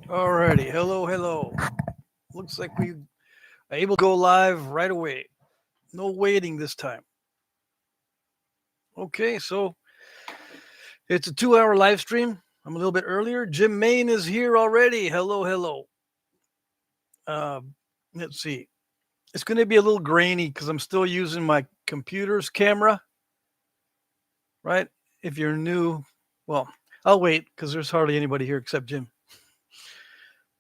Alrighty, hello, hello. Looks like we are able to go live right away. No waiting this time. Okay, so it's a 2 hour live stream. I'm a little bit earlier. Jim Main is here already. Hello, hello. Uh, let's see. It's going to be a little grainy because I'm still using my computer's camera, right? If you're new, well, I'll wait because there's hardly anybody here except Jim.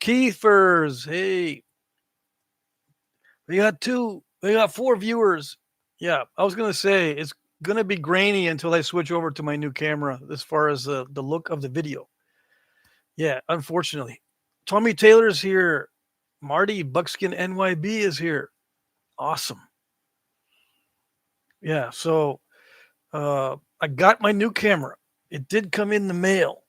Keithers, hey, we got four viewers. Yeah, I was gonna say it's gonna be grainy until I switch over to my new camera as far as the look of the video. Yeah, unfortunately. Tommy Taylor's here. Marty Buckskin NYB is here. Awesome. Yeah, so I got my new camera. It did come in the mail.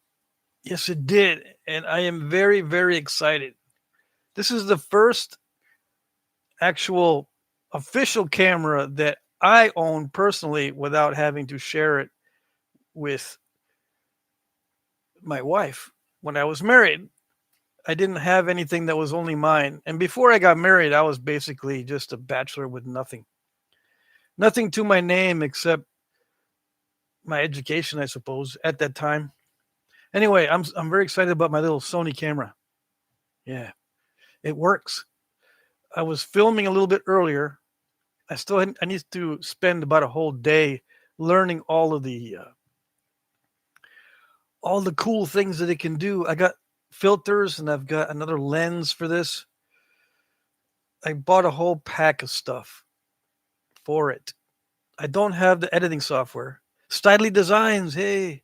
Yes, it did. And I am very, very excited. This is the first actual official camera that I own personally without having to share it with my wife. When I was married, I didn't have anything that was only mine. And before I got married, I was basically just a bachelor with nothing. Nothing to my name except my education, I suppose, at that time. Anyway, I'm very excited about my little Sony camera. Yeah, it works. I was filming a little bit earlier. I need to spend about a whole day learning all the cool things that it can do. I got filters and I've got another lens for this. I bought a whole pack of stuff for it. I don't have the editing software. Stylely Designs, hey.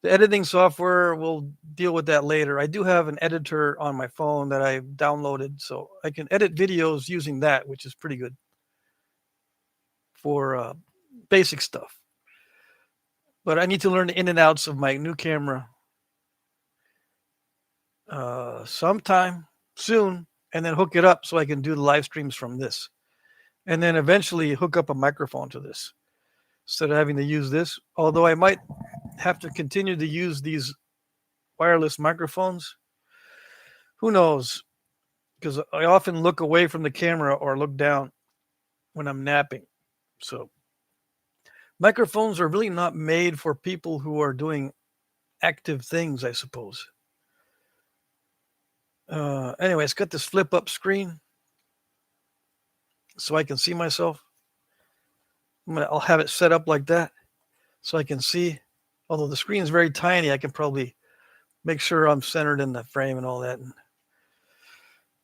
The editing software, we'll deal with that later. I do have an editor on my phone that I downloaded, so I can edit videos using that, which is pretty good for basic stuff. But I need to learn the in and outs of my new camera sometime soon and then hook it up so I can do the live streams from this. And then eventually hook up a microphone to this instead of having to use this. Although I might have to continue to use these wireless microphones. Who knows? Because I often look away from the camera or look down when I'm napping. So microphones are really not made for people who are doing active things, I suppose. Anyway, it's got this flip up screen so I can see myself. I'll have it set up like that so I can see. Although the screen is very tiny, I can probably make sure I'm centered in the frame and all that. And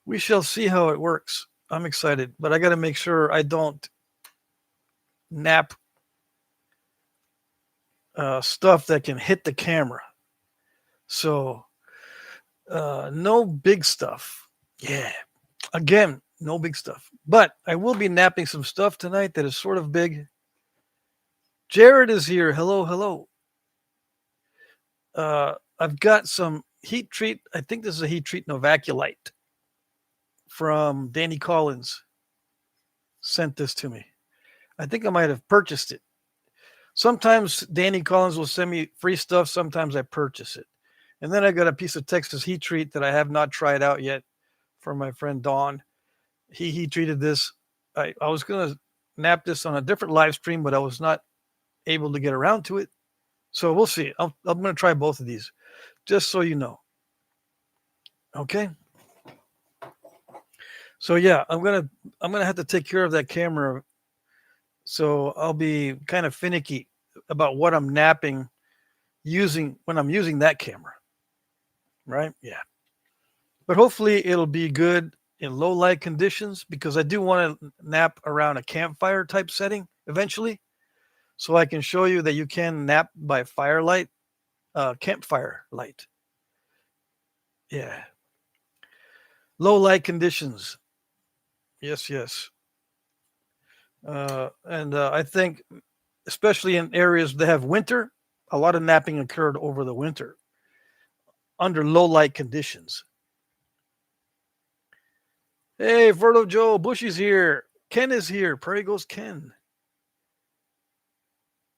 we shall see how it works. I'm excited, but I got to make sure I don't nap stuff that can hit the camera. So, no big stuff. Yeah. Again, no big stuff. But I will be napping some stuff tonight that is sort of big. Jared is here. Hello, hello. I've got some heat treat. I think this is a heat treat Novaculite from Danny Collins. Sent this to me. I think I might have purchased it. Sometimes Danny Collins will send me free stuff. Sometimes I purchase it. And then I got a piece of Texas heat treat that I have not tried out yet from my friend Don. He treated this. I was going to nap this on a different live stream, but I was not able to get around to it. So we'll see. I'm going to try both of these, just so you know. Okay. So yeah, I'm gonna have to take care of that camera. So I'll be kind of finicky about what I'm napping using when I'm using that camera. Right? Yeah. But hopefully it'll be good in low light conditions because I do want to nap around a campfire type setting eventually. So I can show you that you can nap by firelight, campfire light. Yeah. Low light conditions. Yes, yes. And I think, especially in areas that have winter, a lot of napping occurred over the winter under low light conditions. Hey, Verto Joe, Bushy's here. Ken is here. Prairie goes Ken.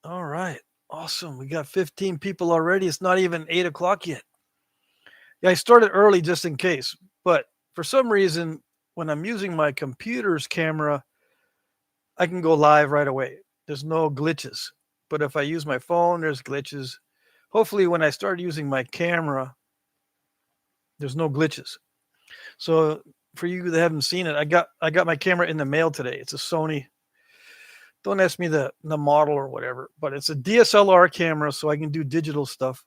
All right. Awesome. We got 15 people already. It's not even 8 o'clock yet. Yeah, I started early just in case, but for some reason, when I'm using my computer's camera, I can go live right away. There's no glitches. But if I use my phone, there's glitches. Hopefully, when I start using my camera, there's no glitches. So for you that haven't seen it, I got my camera in the mail today. It's a Sony. Don't ask me the model or whatever, but it's a DSLR camera, so I can do digital stuff,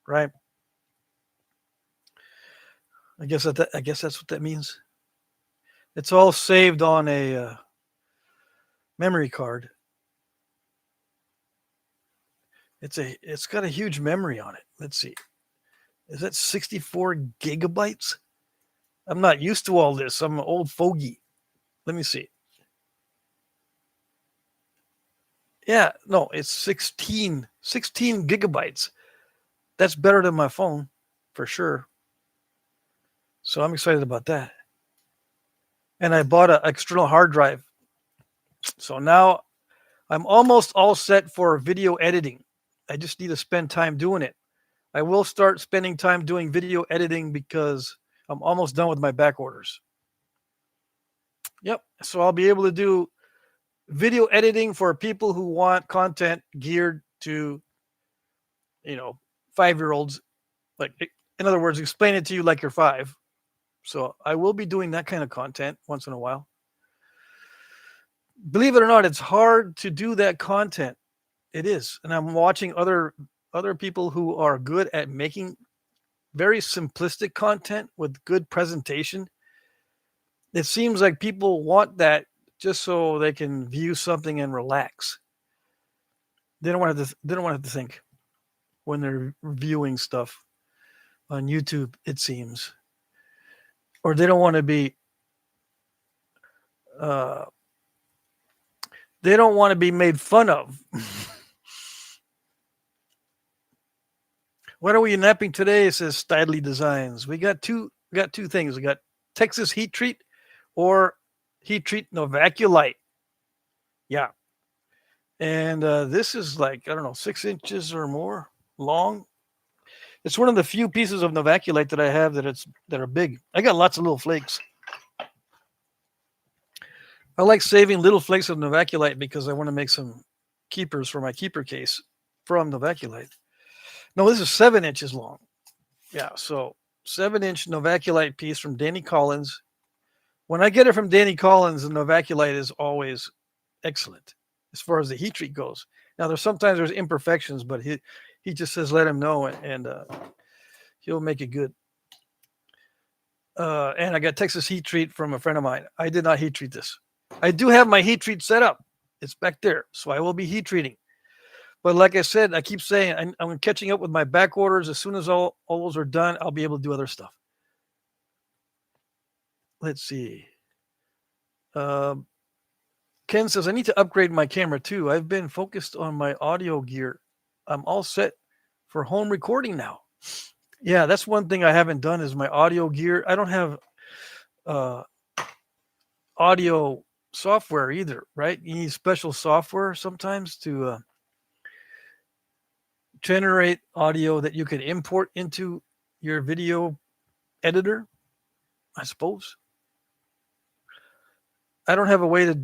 right? I guess that's what that means. It's all saved on a memory card. It's got a huge memory on it. Let's see. Is that 64 gigabytes? I'm not used to all this. I'm an old fogey. Let me see. Yeah, no, it's 16 gigabytes. That's better than my phone, for sure. So I'm excited about that. And I bought an external hard drive. So now I'm almost all set for video editing. I just need to spend time doing it. I will start spending time doing video editing because I'm almost done with my back orders. Yep. So I'll be able to do video editing for people who want content geared to, 5-year-olds. Like, in other words, explain it to you like you're 5. So I will be doing that kind of content once in a while. Believe it or not, it's hard to do that content. It is. And I'm watching other people who are good at making very simplistic content with good presentation. It seems like people want that just so they can view something and relax. They don't want to have to think when they're viewing stuff on YouTube, it seems. Or they don't want to be uh, they don't want to be made fun of. What are we napping today? It says Stidley Designs. We got two things. We got Texas heat treat or heat treat Novaculite. Yeah. And this is like, I don't know, 6 inches or more long. It's one of the few pieces of Novaculite that I have that are big. I got lots of little flakes. I like saving little flakes of Novaculite because I want to make some keepers for my keeper case from Novaculite. No, this is 7 inches long. Yeah, so 7-inch Novaculite piece from Danny Collins. When I get it from Danny Collins, the Novaculite is always excellent as far as the heat treat goes. Now, there's imperfections, but he just says let him know, and he'll make it good. And I got Texas heat treat from a friend of mine. I did not heat treat this. I do have my heat treat set up. It's back there, so I will be heat treating. But like I said, I keep saying I'm catching up with my back orders. As soon as all those are done, I'll be able to do other stuff. Let's see. Ken says, I need to upgrade my camera too. I've been focused on my audio gear. I'm all set for home recording now. Yeah, that's one thing I haven't done is my audio gear. I don't have audio software either, right? You need special software sometimes to generate audio that you can import into your video editor, I suppose. I don't have a way to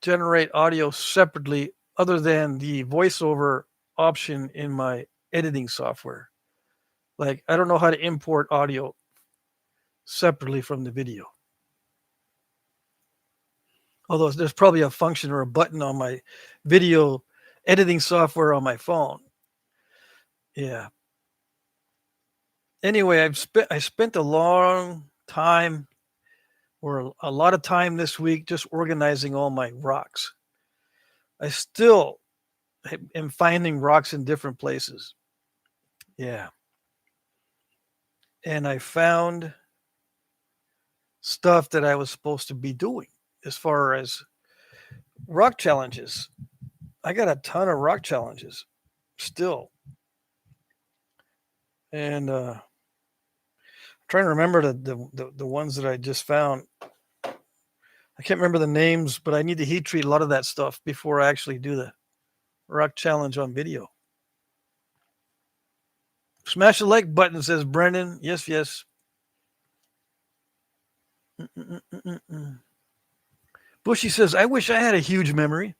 generate audio separately other than the voiceover option in my editing software. Like, I don't know how to import audio separately from the video. Although there's probably a function or a button on my video editing software on my phone. Yeah. Anyway, I spent a long time or a lot of time this week just organizing all my rocks. I still am finding rocks in different places. Yeah. And I found stuff that I was supposed to be doing as far as rock challenges. I got a ton of rock challenges still. And trying to remember the ones that I just found. I can't remember the names, but I need to heat treat a lot of that stuff before I actually do the rock challenge on video. Smash the like button, says Brendan. Yes, yes. Bushy says, I wish I had a huge memory.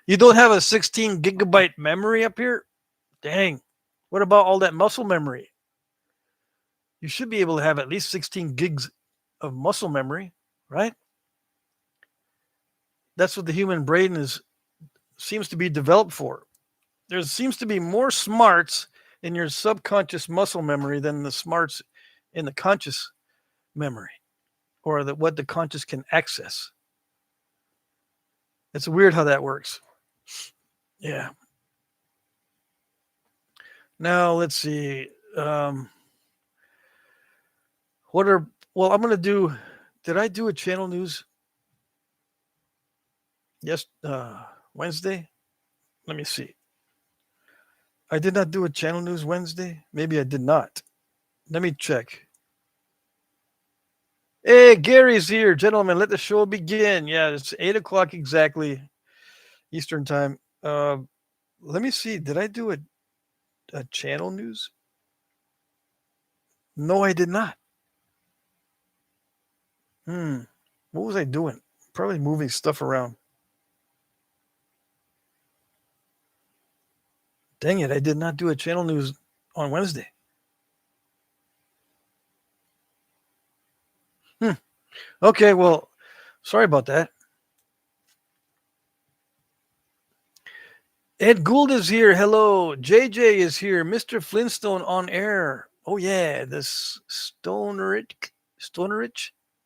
You don't have a 16 gigabyte memory up here? Dang. What about all that muscle memory? You should be able to have at least 16 gigs of muscle memory, right? That's what the human brain seems to be developed for. There seems to be more smarts in your subconscious muscle memory than the smarts in the conscious memory, or what the conscious can access. It's weird how that works. Yeah. Now let's see. I'm going to do. Did I do a channel news? Yes, Wednesday. Let me see. I did not do a channel news Wednesday. Maybe I did not. Let me check. Hey, Gary's here, gentlemen. Let the show begin. Yeah, it's 8:00 exactly, Eastern time. Let me see. Did I do a channel news? No, I did not. What was I doing? Probably moving stuff around. Dang it, I did not do a channel news on Wednesday. Okay, well, sorry about that. Ed Gould is here. Hello. JJ is here. Mr. Flintstone on air. Oh, yeah. This Stonerich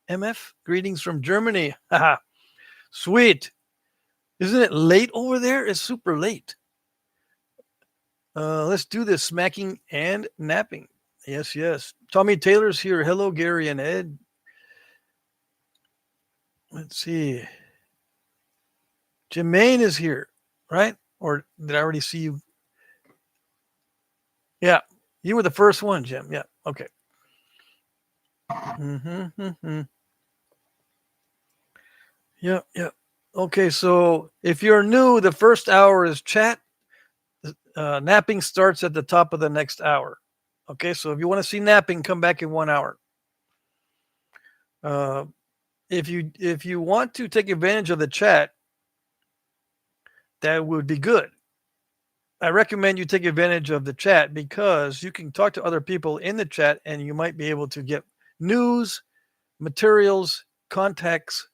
MF. Greetings from Germany. Haha. Sweet. Isn't it late over there? It's super late. Let's do this smacking and napping. Yes, yes. Tommy Taylor's here. Hello, Gary and Ed. Let's see. Jermaine is here, right? Or did I already see you? Yeah, you were the first one, Jim. Yeah, okay. Yeah, yeah. Okay, so if you're new, the first hour is chat. Napping starts at the top of the next hour. Okay, so if you want to see napping, come back in 1 hour. If you want to take advantage of the chat, that would be good. I recommend you take advantage of the chat because you can talk to other people in the chat and you might be able to get news, materials, contacts,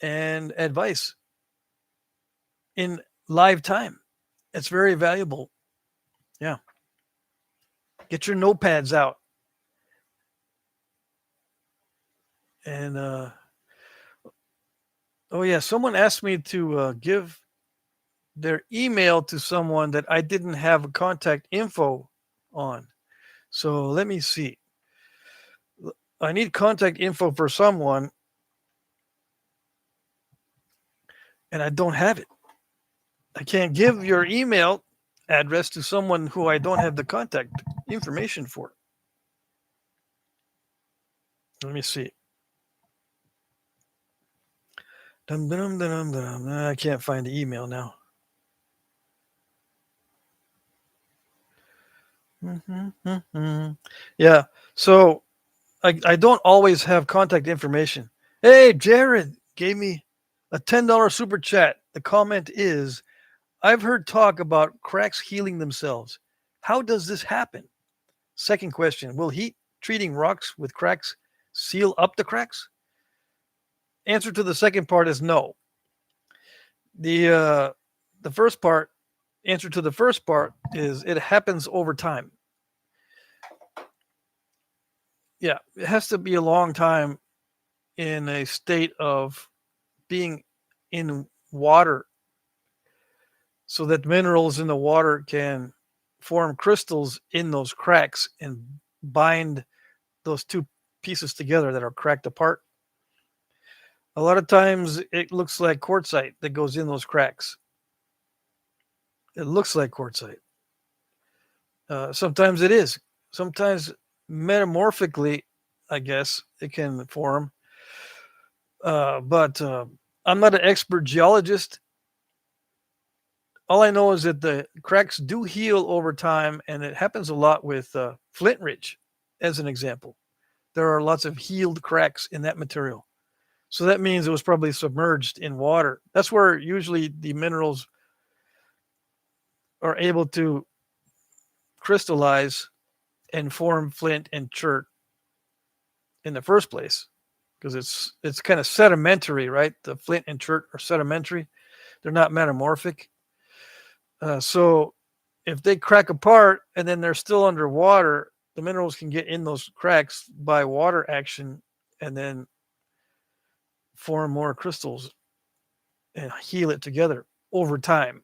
and advice in live time. It's very valuable. Yeah. Get your notepads out. And oh yeah, someone asked me to give their email to someone that I didn't have contact info on. So let me see. I need contact info for someone and I don't have it. I can't give your email address to someone who I don't have the contact information for. Let me see. I can't find the email now. Yeah. So I don't always have contact information. Hey, Jared gave me a $10 super chat. The comment is, I've heard talk about cracks healing themselves. How does this happen? Second question, will heat treating rocks with cracks seal up the cracks? Answer to the second part is no. The first part, answer to the first part is it happens over time. Yeah, it has to be a long time in a state of being in water so that minerals in the water can form crystals in those cracks and bind those two pieces together that are cracked apart. A lot of times it looks like quartzite that goes in those cracks. It looks like quartzite. Sometimes it is. Sometimes metamorphically, I guess, it can form. But I'm not an expert geologist. All I know is that the cracks do heal over time, and it happens a lot with Flint Ridge, as an example. There are lots of healed cracks in that material. So that means it was probably submerged in water. That's where usually the minerals are able to crystallize and form flint and chert in the first place, because it's kind of sedimentary, right? The flint and chert are sedimentary; they're not metamorphic. So if they crack apart and then they're still underwater, the minerals can get in those cracks by water action and then form more crystals and heal it together over time.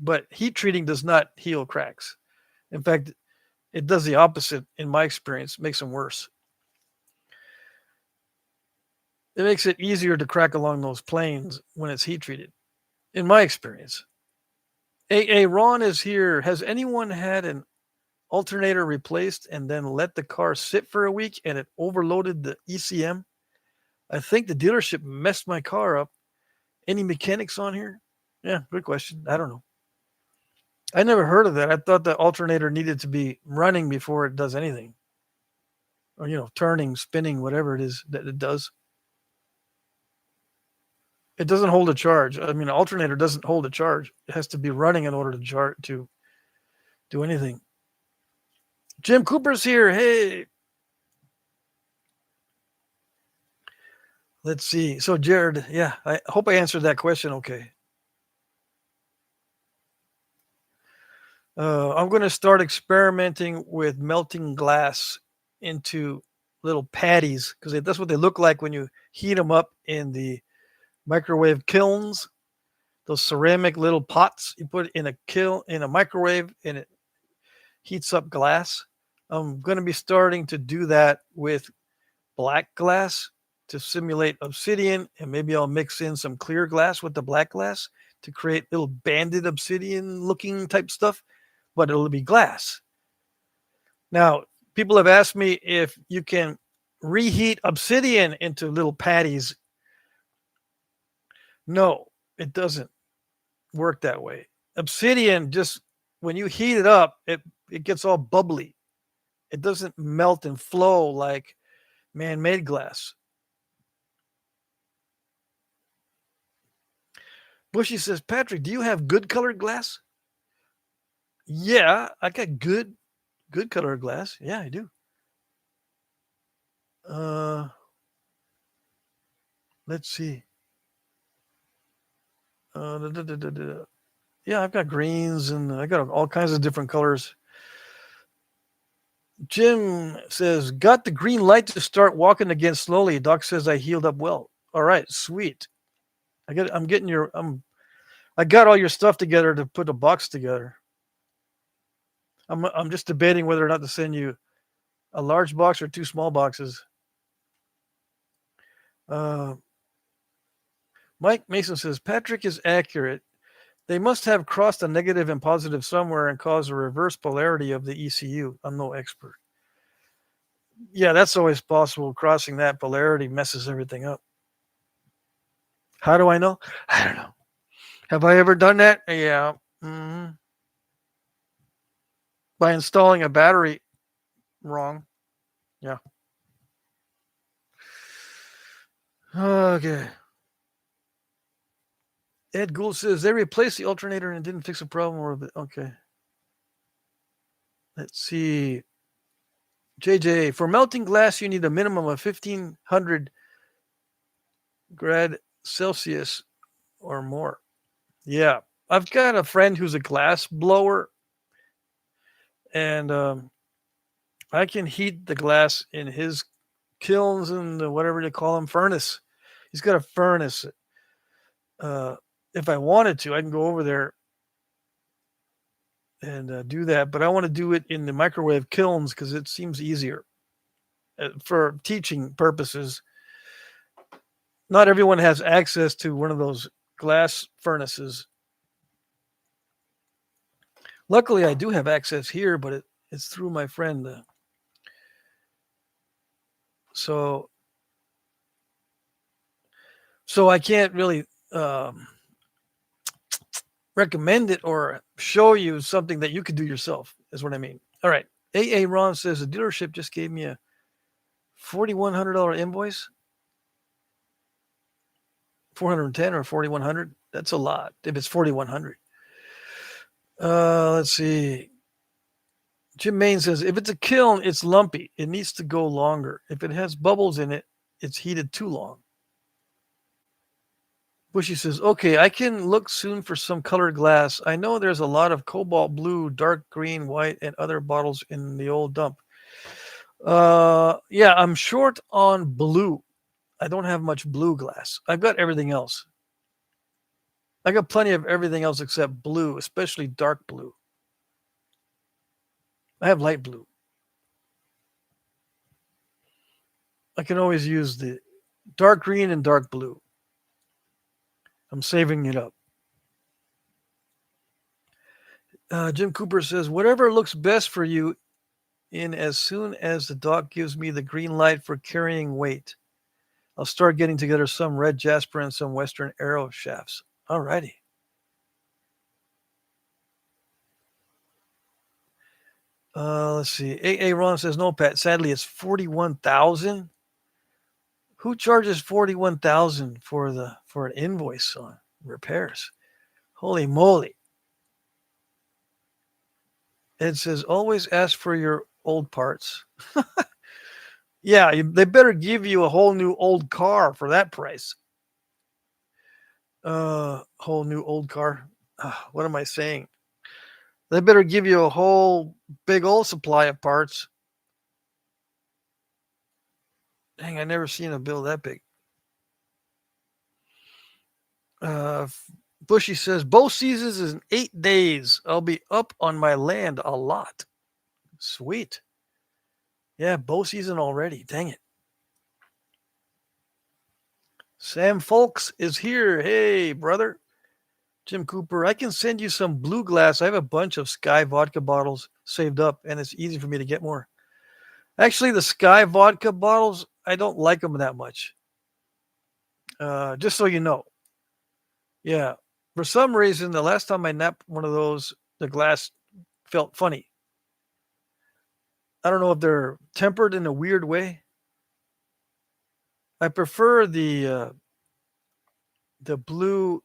But heat treating does not heal cracks. In fact, it does the opposite in my experience, makes them worse. It makes it easier to crack along those planes when it's heat treated, in my experience. Ron is here. Has anyone had an alternator replaced and then let the car sit for a week and it overloaded the ECM? I think the dealership messed my car up. Any mechanics on here? Yeah, good question. I don't know. I never heard of that. I thought the alternator needed to be running before it does anything. Or, turning, spinning, whatever it is that it does. It doesn't hold a charge. I mean, an alternator doesn't hold a charge. It has to be running in order to do anything. Jim Cooper's here. Hey. Let's see. So, Jared, yeah, I hope I answered that question okay. I'm going to start experimenting with melting glass into little patties, because that's what they look like when you heat them up in the microwave kilns. Those ceramic little pots you put in a microwave, and it heats up glass. I'm going to be starting to do that with black glass to simulate obsidian, and maybe I'll mix in some clear glass with the black glass to create little banded obsidian looking type stuff, but it'll be glass. Now, people have asked me if you can reheat obsidian into little patties. No, it doesn't work that way. Obsidian, just when you heat it up, it gets all bubbly. It doesn't melt and flow like man-made glass. Bushy says, Patrick, do you have good colored glass? Yeah, I got good colored glass. Yeah, I do. Let's see. Yeah, I've got greens and I got all kinds of different colors. Jim says, got the green light to start walking again slowly. Doc says I healed up well. All right, sweet. I got all your stuff together to put a box together. I'm just debating whether or not to send you a large box or 2 small boxes. Mike Mason says Patrick is accurate. They must have crossed a negative and positive somewhere and caused a reverse polarity of the ECU. I'm no expert. Yeah, that's always possible. Crossing that polarity messes everything up. How do I know? I don't know. Have I ever done that? Yeah. Mm-hmm. By installing a battery wrong. Yeah. Okay. Ed Gould says they replaced the alternator and didn't fix the problem. Okay. Let's see. JJ, for melting glass, you need a minimum of 1,500 grad Celsius or more. Yeah. I've got a friend who's a glass blower, and I can heat the glass in his kilns and whatever you call them, furnace. He's got a furnace. If I wanted to, I can go over there and do that. But I want to do it in the microwave kilns because it seems easier for teaching purposes. Not everyone has access to one of those glass furnaces. Luckily, I do have access here, but it's through my friend. So I can't really recommend it or show you something that you could do yourself, is what I mean. All right. AA Ron says the dealership just gave me a $4,100 invoice. 410 or 4,100. That's a lot if it's 4,100. Let's see. Jim Main says if it's a kiln, it's lumpy. It needs to go longer. If it has bubbles in it, it's heated too long. Bushy says, okay, I can look soon for some colored glass. I know there's a lot of cobalt blue, dark green, white, and other bottles in the old dump. Yeah, I'm short on blue. I don't have much blue glass. I've got everything else. I got plenty of everything else except blue, especially dark blue. I have light blue. I can always use the dark green and dark blue. I'm saving it up. Jim Cooper says, whatever looks best for you in as soon as the doc gives me the green light for carrying weight. I'll start getting together some red jasper and some Western arrow shafts. All righty. Let's see. AA Ron says, no, Pat, sadly it's 41,000. Who charges 41,000 for an invoice on repairs? Holy moly. Ed says, always ask for your old parts. Yeah, they better give you a whole new old car for that price. Whole new old car. What am I saying? They better give you a whole big old supply of parts. Dang, I never seen a bill that big. Bushy says, both seasons is in 8 days. I'll be up on my land a lot. Sweet. Yeah, bow season already. Dang it. Sam Folks is here. Hey, brother. Jim Cooper, I can send you some blue glass. I have a bunch of Sky vodka bottles saved up, and it's easy for me to get more. Actually, the Sky vodka bottles, I don't like them that much. Just so you know. Yeah. For some reason, the last time I napped one of those, the glass felt funny. I don't know if they're tempered in a weird way. I prefer the blue.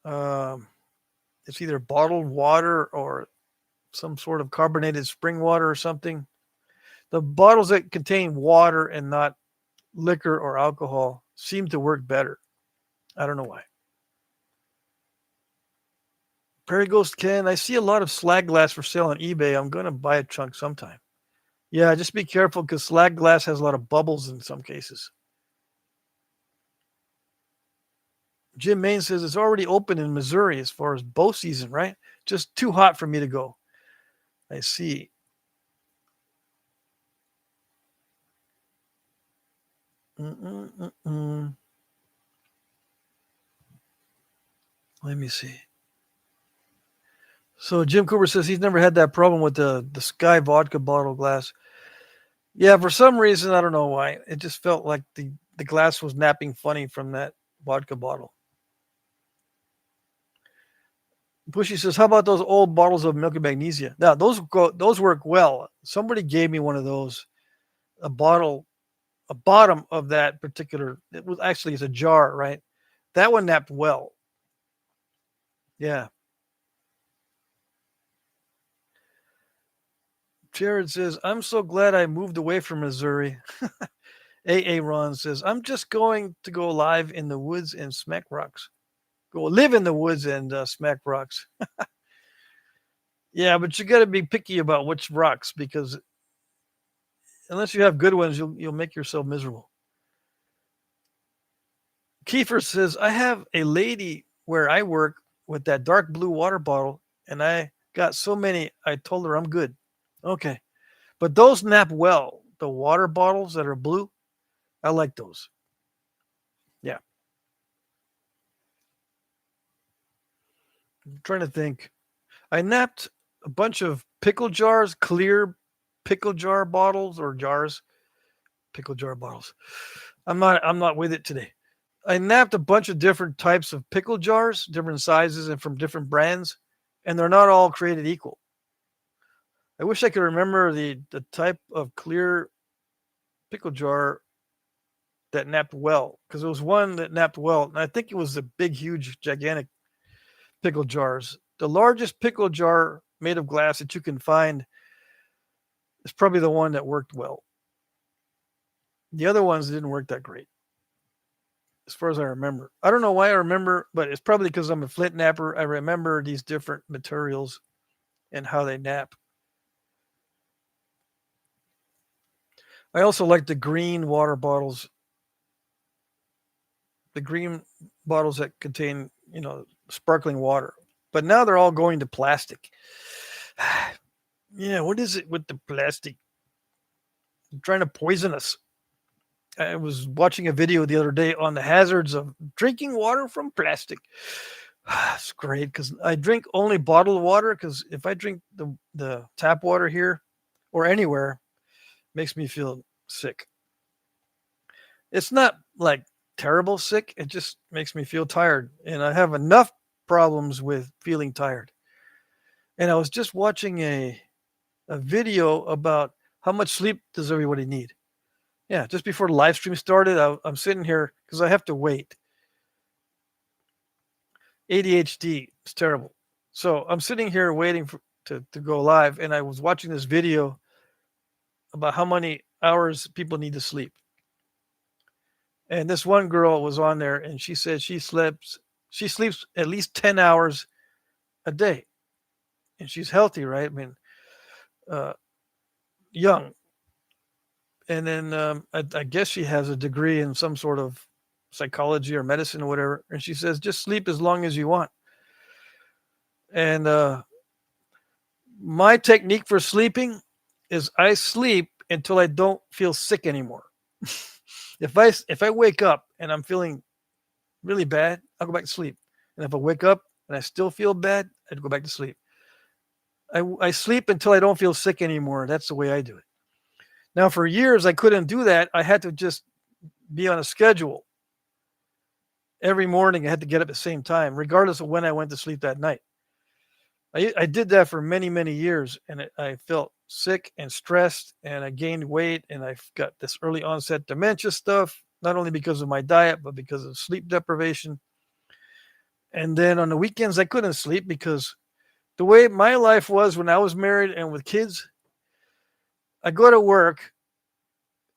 It's either bottled water or some sort of carbonated spring water or something. The bottles that contain water and not liquor or alcohol seem to work better. I don't know why. Prairie Ghost Ken, I see a lot of slag glass for sale on eBay. I'm going to buy a chunk sometime. Yeah, just be careful because slag glass has a lot of bubbles in some cases. Jim Main says it's already open in Missouri as far as bow season, right? Just too hot for me to go. I see. Let me see. So Jim Cooper says he's never had that problem with the Sky vodka bottle glass. Yeah, for some reason, I don't know why. It just felt like the glass was napping funny from that vodka bottle. Bushy says, how about those old bottles of milk and magnesia? Now, those work well. Somebody gave me one of those, a bottom of that particular, it was actually it's a jar, right? That one napped well. Yeah. Jared says, I'm so glad I moved away from Missouri. AA Ron says, I'm just going to go live in the woods and smack rocks. Go live in the woods and smack rocks. Yeah, but you got to be picky about which rocks because unless you have good ones, you'll make yourself miserable. Kiefer says, I have a lady where I work with that dark blue water bottle, and I got so many, I told her I'm good. Okay. But those nap well. The water bottles that are blue, I like those. Yeah. I'm trying to think. I napped a bunch of pickle jars, clear pickle jar bottles or jars, pickle jar bottles. I'm not with it today. I napped a bunch of different types of pickle jars, different sizes and from different brands, and they're not all created equal. I wish I could remember the type of clear pickle jar that napped well, because there was one that napped well, and I think it was the big, huge, gigantic pickle jars. The largest pickle jar made of glass that you can find is probably the one that worked well. The other ones didn't work that great, as far as I remember. I don't know why I remember, but it's probably because I'm a flint napper. I remember these different materials and how they nap. I also like the green water bottles, the green bottles that contain, sparkling water. But now they're all going to plastic. Yeah, what is it with the plastic? They're trying to poison us. I was watching a video the other day on the hazards of drinking water from plastic. It's great because I drink only bottled water, because if I drink the tap water here or anywhere, it makes me feel sick. It's not like terrible sick. It just makes me feel tired. And I have enough problems with feeling tired. And I was just watching a video about how much sleep does everybody need. Yeah, just before the live stream started, I'm sitting here because I have to wait. ADHD is terrible. So I'm sitting here waiting to go live, and I was watching this video about how many hours people need to sleep. And this one girl was on there, and she said she sleeps at least 10 hours a day. And she's healthy, right? I mean, young. And then I guess she has a degree in some sort of psychology or medicine or whatever. And she says, just sleep as long as you want. And my technique for sleeping is I sleep until I don't feel sick anymore. If I wake up and I'm feeling really bad, I'll go back to sleep. And if I wake up and I still feel bad, I'd go back to sleep. I sleep until I don't feel sick anymore. That's the way I do it. Now, for years, I couldn't do that. I had to just be on a schedule. Every morning, I had to get up at the same time, regardless of when I went to sleep that night. I did that for many, many years, and I felt sick and stressed, and I gained weight, and I've got this early onset dementia stuff, not only because of my diet, but because of sleep deprivation. And then on the weekends, I couldn't sleep because the way my life was when I was married and with kids, I go to work,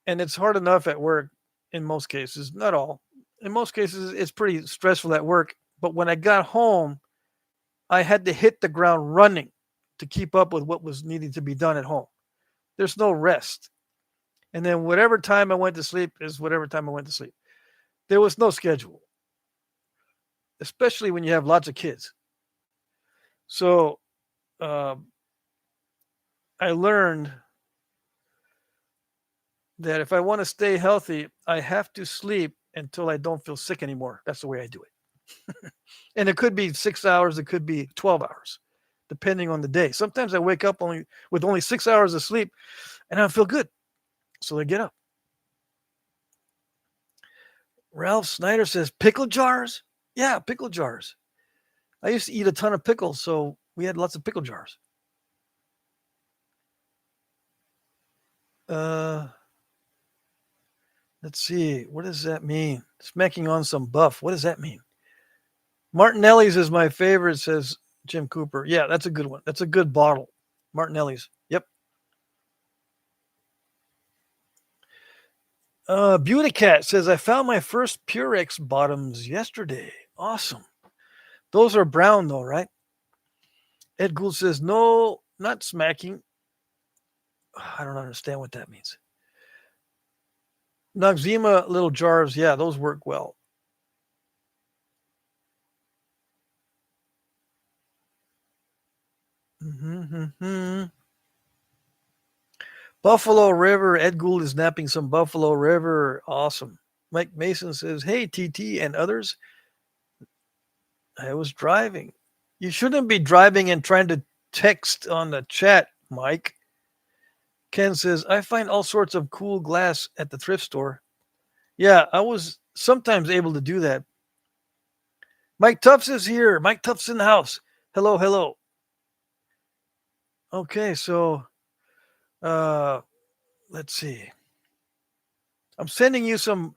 and it's hard enough at work in most cases, not all. In most cases, it's pretty stressful at work. But when I got home, I had to hit the ground running to keep up with what was needing to be done at home. There's no rest. And then whatever time I went to sleep is whatever time I went to sleep. There was no schedule, especially when you have lots of kids. So I learned that if I want to stay healthy, I have to sleep until I don't feel sick anymore. That's the way I do it. And it could be 6 hours, it could be 12 hours, depending on the day. Sometimes I wake up with only 6 hours of sleep and I feel good. So I get up. Ralph Snyder says, pickle jars? Yeah, pickle jars. I used to eat a ton of pickles, so we had lots of pickle jars. Let's see. What does that mean? Smacking on some buff. What does that mean? Martinelli's is my favorite, says Jim Cooper. Yeah, that's a good one. That's a good bottle. Martinelli's. Yep. Beauty Cat says, I found my first Purex bottoms yesterday. Awesome. Those are brown though, right? Ed Gould says, no, not smacking. I don't understand what that means. Noxzema little jars. Yeah, those work well. Buffalo River. Ed Gould is napping some Buffalo River. Awesome. Mike Mason says, hey, TT and others. I was driving. You shouldn't be driving and trying to text on the chat, Mike. Ken says, I find all sorts of cool glass at the thrift store. Yeah, I was sometimes able to do that. Mike Tufts is here. Mike Tufts in the house. Hello, hello. Okay, so let's see. I'm sending you some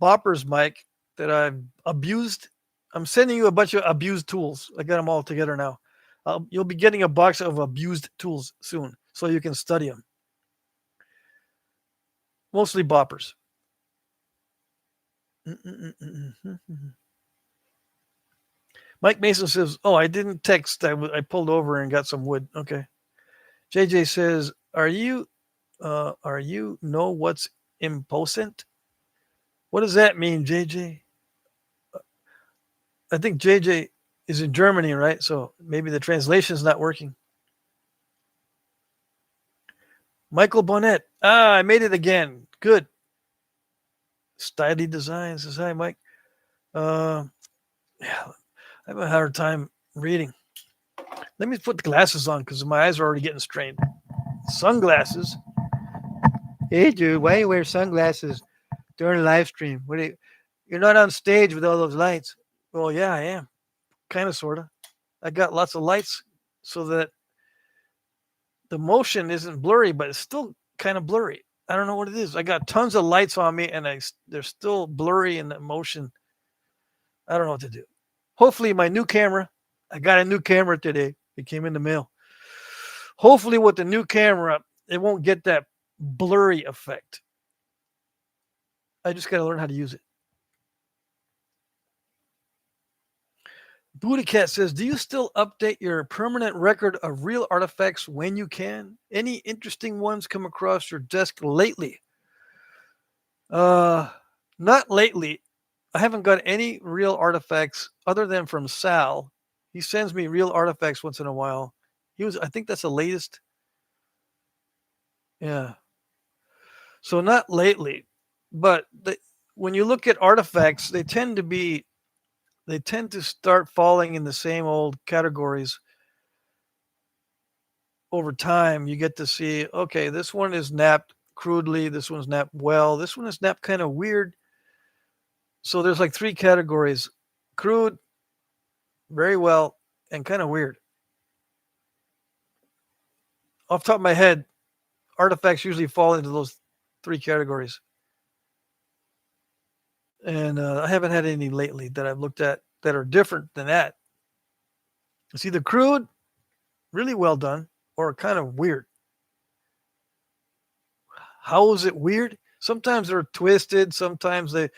boppers, Mike, that I've abused. I'm sending you a bunch of abused tools. I got them all together now. You'll be getting a box of abused tools soon, so you can study them. Mostly boppers. Mike Mason says, "Oh, I didn't text. I pulled over and got some wood." Okay. JJ says, Are you know what's imposant? What does that mean, JJ? I think JJ is in Germany, right? So maybe the translation is not working. Michael Bonnet. I made it again. Good. Styly Design says, Hi, Mike. Yeah, I have a hard time reading. Let me put the glasses on because my eyes are already getting strained. Sunglasses. Hey, dude, why you wear sunglasses during a live stream? You're not on stage with all those lights. Well, yeah, I am. Kind of, sort of. I got lots of lights so that the motion isn't blurry, but it's still kind of blurry. I don't know what it is. I got tons of lights on me, and they're still blurry in the motion. I don't know what to do. Hopefully, my new camera. I got a new camera today. It came in the mail. Hopefully, with the new camera, it won't get that blurry effect. I just got to learn how to use it. Booty Cat says, "Do you still update your permanent record of real artifacts when you can? Any interesting ones come across your desk lately?" Not lately. I haven't got any real artifacts other than from Sal. He sends me real artifacts once in a while. I think that's the latest. Yeah. So not lately, but when you look at artifacts, they tend to start falling in the same old categories over time. You get to see, okay, this one is napped crudely, this one's napped well, this one is napped kind of weird. So there's like 3 categories: crude, very well, and kind of weird. Off the top of my head, artifacts usually fall into those 3 categories. And I haven't had any lately that I've looked at that are different than that. It's either crude, really well done, or kind of weird. How is it weird? Sometimes they're twisted. Sometimes the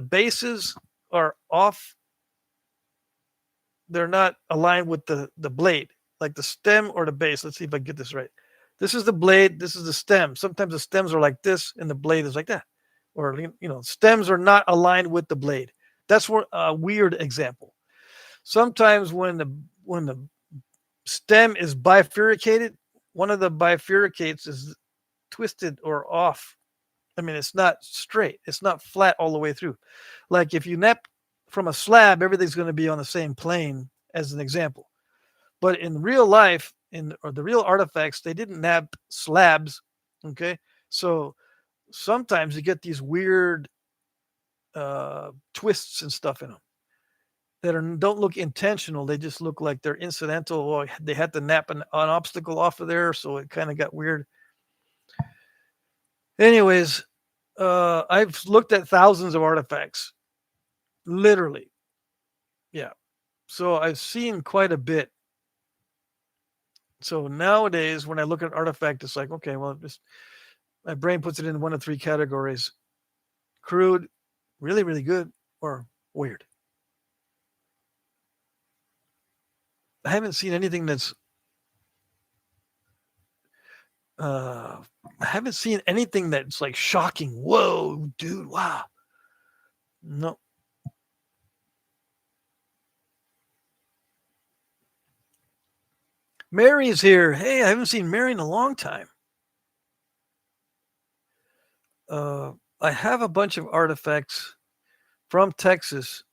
bases are off. They're not aligned with the blade, like the stem or the base. Let's see if I get this right. This is the blade. This is the stem. Sometimes the stems are like this, and the blade is like that. Or stems are not aligned with the blade. That's a weird example. Sometimes when the stem is bifurcated, one of the bifurcates is twisted or off. I mean, it's not straight. It's not flat all the way through. Like if you nap from a slab, everything's going to be on the same plane, as an example. But in real life, or the real artifacts, they didn't nap slabs. Okay, so sometimes you get these weird twists and stuff in them that don't look intentional. They just look like they're incidental. Or they had to nap an obstacle off of there, so it kind of got weird. Anyways, I've looked at thousands of artifacts, literally. Yeah. So I've seen quite a bit. So nowadays, when I look at an artifact, it's like, okay, well, my brain puts it in one of 3 categories: crude, really, really good, or weird. I haven't seen anything that's I haven't seen anything that's like shocking. Whoa, dude! Wow. No. Mary's here. Hey, I haven't seen Mary in a long time. I have a bunch of artifacts from Texas,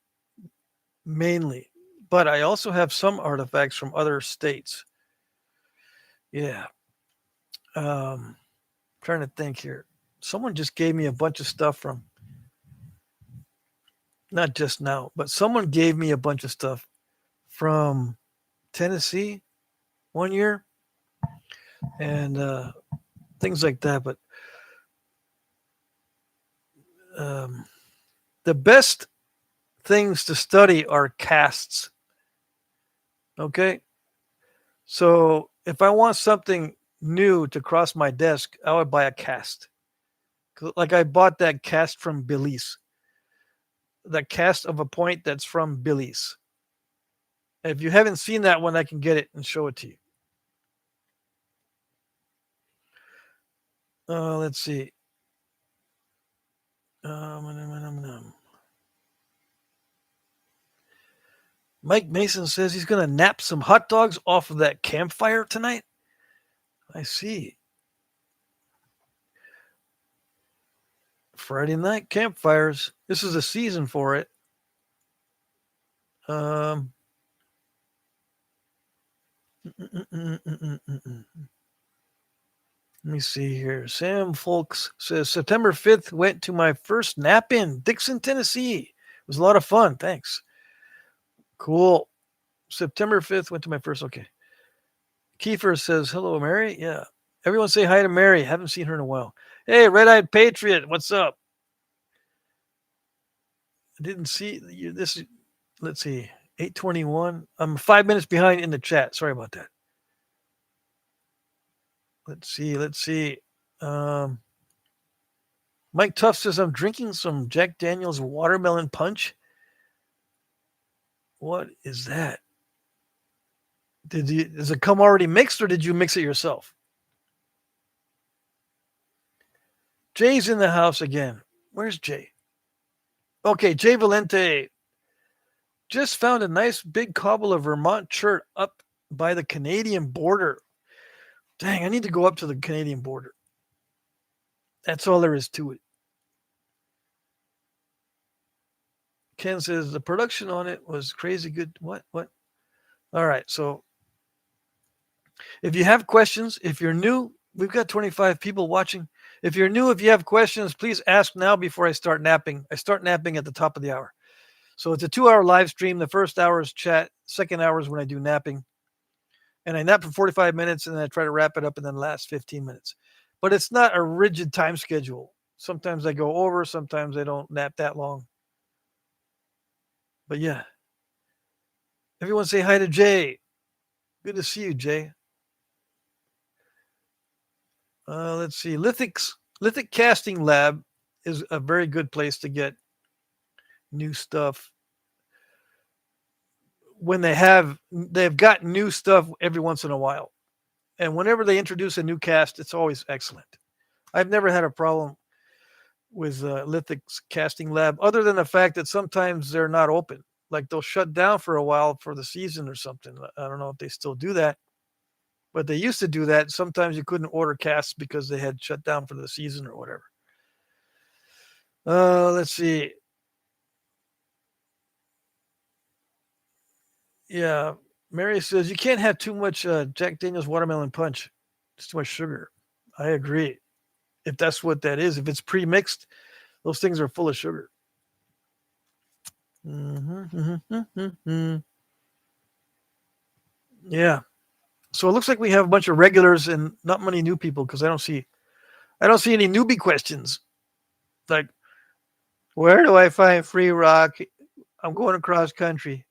mainly, but I also have some artifacts from other states. Yeah. Trying to think here. Someone just gave me a bunch of stuff from not just now, but someone gave me a bunch of stuff from Tennessee one year and things like that. But um, the best things to study are casts. Okay. So if I want something new to cross my desk, I would buy a cast. Like I bought that cast from Belize, that cast of a point that's from Belize. If you haven't seen that one, I can get it and show it to you. Let's see. Mike Mason says he's going to nap some hot dogs off of that campfire tonight. I see. Friday night campfires. This is a season for it. Let me see here. Sam Folks says September 5th went to my first nap in Dixon, Tennessee. It was a lot of fun. Thanks. Cool. September 5th went to my first. Okay. Kiefer says, hello, Mary. Yeah. Everyone say hi to Mary. Haven't seen her in a while. Hey, Red Eyed Patriot. What's up? I didn't see you. This. Let's see. 8:21. I'm 5 minutes behind in the chat. Sorry about that. Let's see. Mike Tuff says I'm drinking some Jack Daniel's watermelon punch. What is that? Does it come already mixed or did you mix it yourself? Jay's in the house again. Where's Jay? Okay, Jay Valente. Just found a nice big cobble of Vermont chert up by the Canadian border. Dang, I need to go up to the Canadian border. That's all there is to it. Ken says the production on it was crazy good. What? All right. So if you have questions, if you're new, we've got 25 people watching. If you're new, if you have questions, please ask now before I start napping. I start napping at the top of the hour. So it's a 2-hour live stream. The first hour is chat. Second hour is when I do napping. And I nap for 45 minutes and then I try to wrap it up in the last 15 minutes. But it's not a rigid time schedule. Sometimes I go over, sometimes I don't nap that long. But yeah. Everyone say hi to Jay. Good to see you, Jay. Let's see. Lithic Casting Lab is a very good place to get new stuff. When they've got new stuff every once in a while. And whenever they introduce a new cast, it's always excellent. I've never had a problem with Lithic's Casting Lab, other than the fact that sometimes they're not open. Like they'll shut down for a while for the season or something. I don't know if they still do that. But they used to do that. Sometimes you couldn't order casts because they had shut down for the season or whatever. Let's see. Yeah, Mary says you can't have too much Jack Daniel's watermelon punch. It's too much sugar. I agree. If that's what that is, if it's pre-mixed, those things are full of sugar. Yeah. So it looks like we have a bunch of regulars and not many new people because I don't see any newbie questions. Like, where do I find free rock? I'm going across country.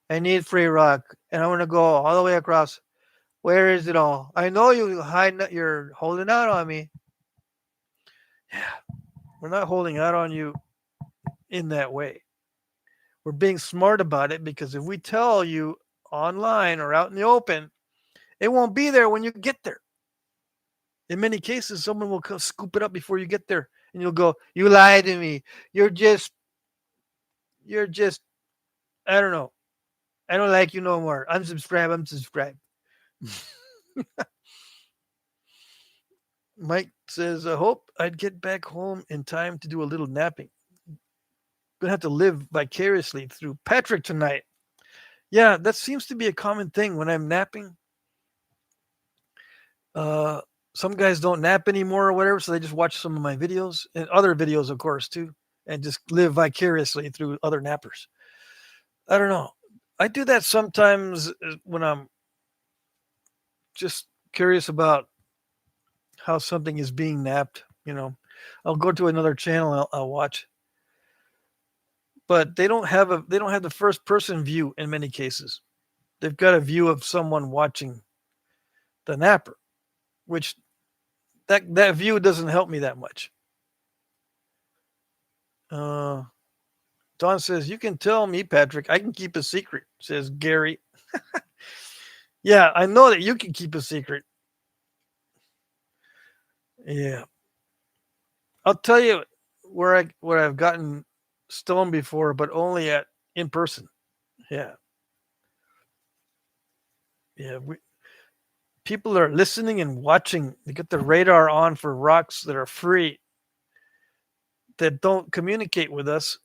I need free rock, and I want to go all the way across. Where is it all? I know you're holding out on me. Yeah, we're not holding out on you in that way. We're being smart about it because if we tell you online or out in the open, it won't be there when you get there. In many cases, someone will scoop it up before you get there, and you'll go, "You lied to me. You're just, I don't know. I don't like you no more. Unsubscribe." Mike says, I hope I'd get back home in time to do a little napping. Gonna have to live vicariously through Patrick tonight. Yeah, that seems to be a common thing when I'm napping. Some guys don't nap anymore or whatever, so they just watch some of my videos and other videos, of course, too. and just live vicariously through other nappers. I don't know. I do that sometimes when I'm just curious about how something is being napped. I'll go to another channel and I'll watch, but they don't have the first person view in many cases. They've got a view of someone watching the napper, which that view doesn't help me that much. Uh, Don says, "You can tell me, Patrick. I can keep a secret," says Gary. Yeah, I know that you can keep a secret. Yeah. I'll tell you where I've gotten stoned before, but only at in person. Yeah. Yeah. People are listening and watching. They get the radar on for rocks that are free, that don't communicate with us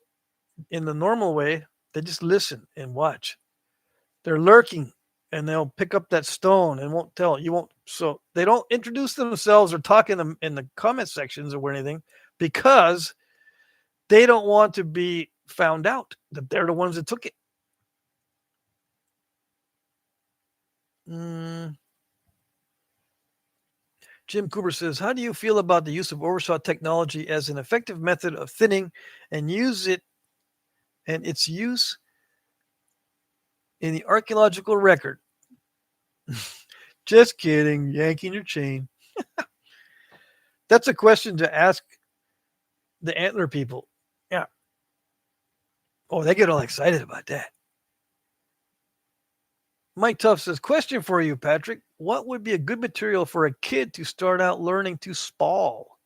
in the normal way. They just listen and watch. They're lurking, and they'll pick up that stone and won't tell you. Won't. So they don't introduce themselves or talk in the comment sections or anything, because they don't want to be found out that they're the ones that took it. Mm. Jim Cooper says, "How do you feel about the use of overshot technology as an effective method of thinning and its use in the archaeological record?" Just kidding, yanking your chain. That's a question to ask the antler people. Yeah. Oh, they get all excited about that. Mike Tuff says, "Question for you, Patrick. What would be a good material for a kid to start out learning to spall?"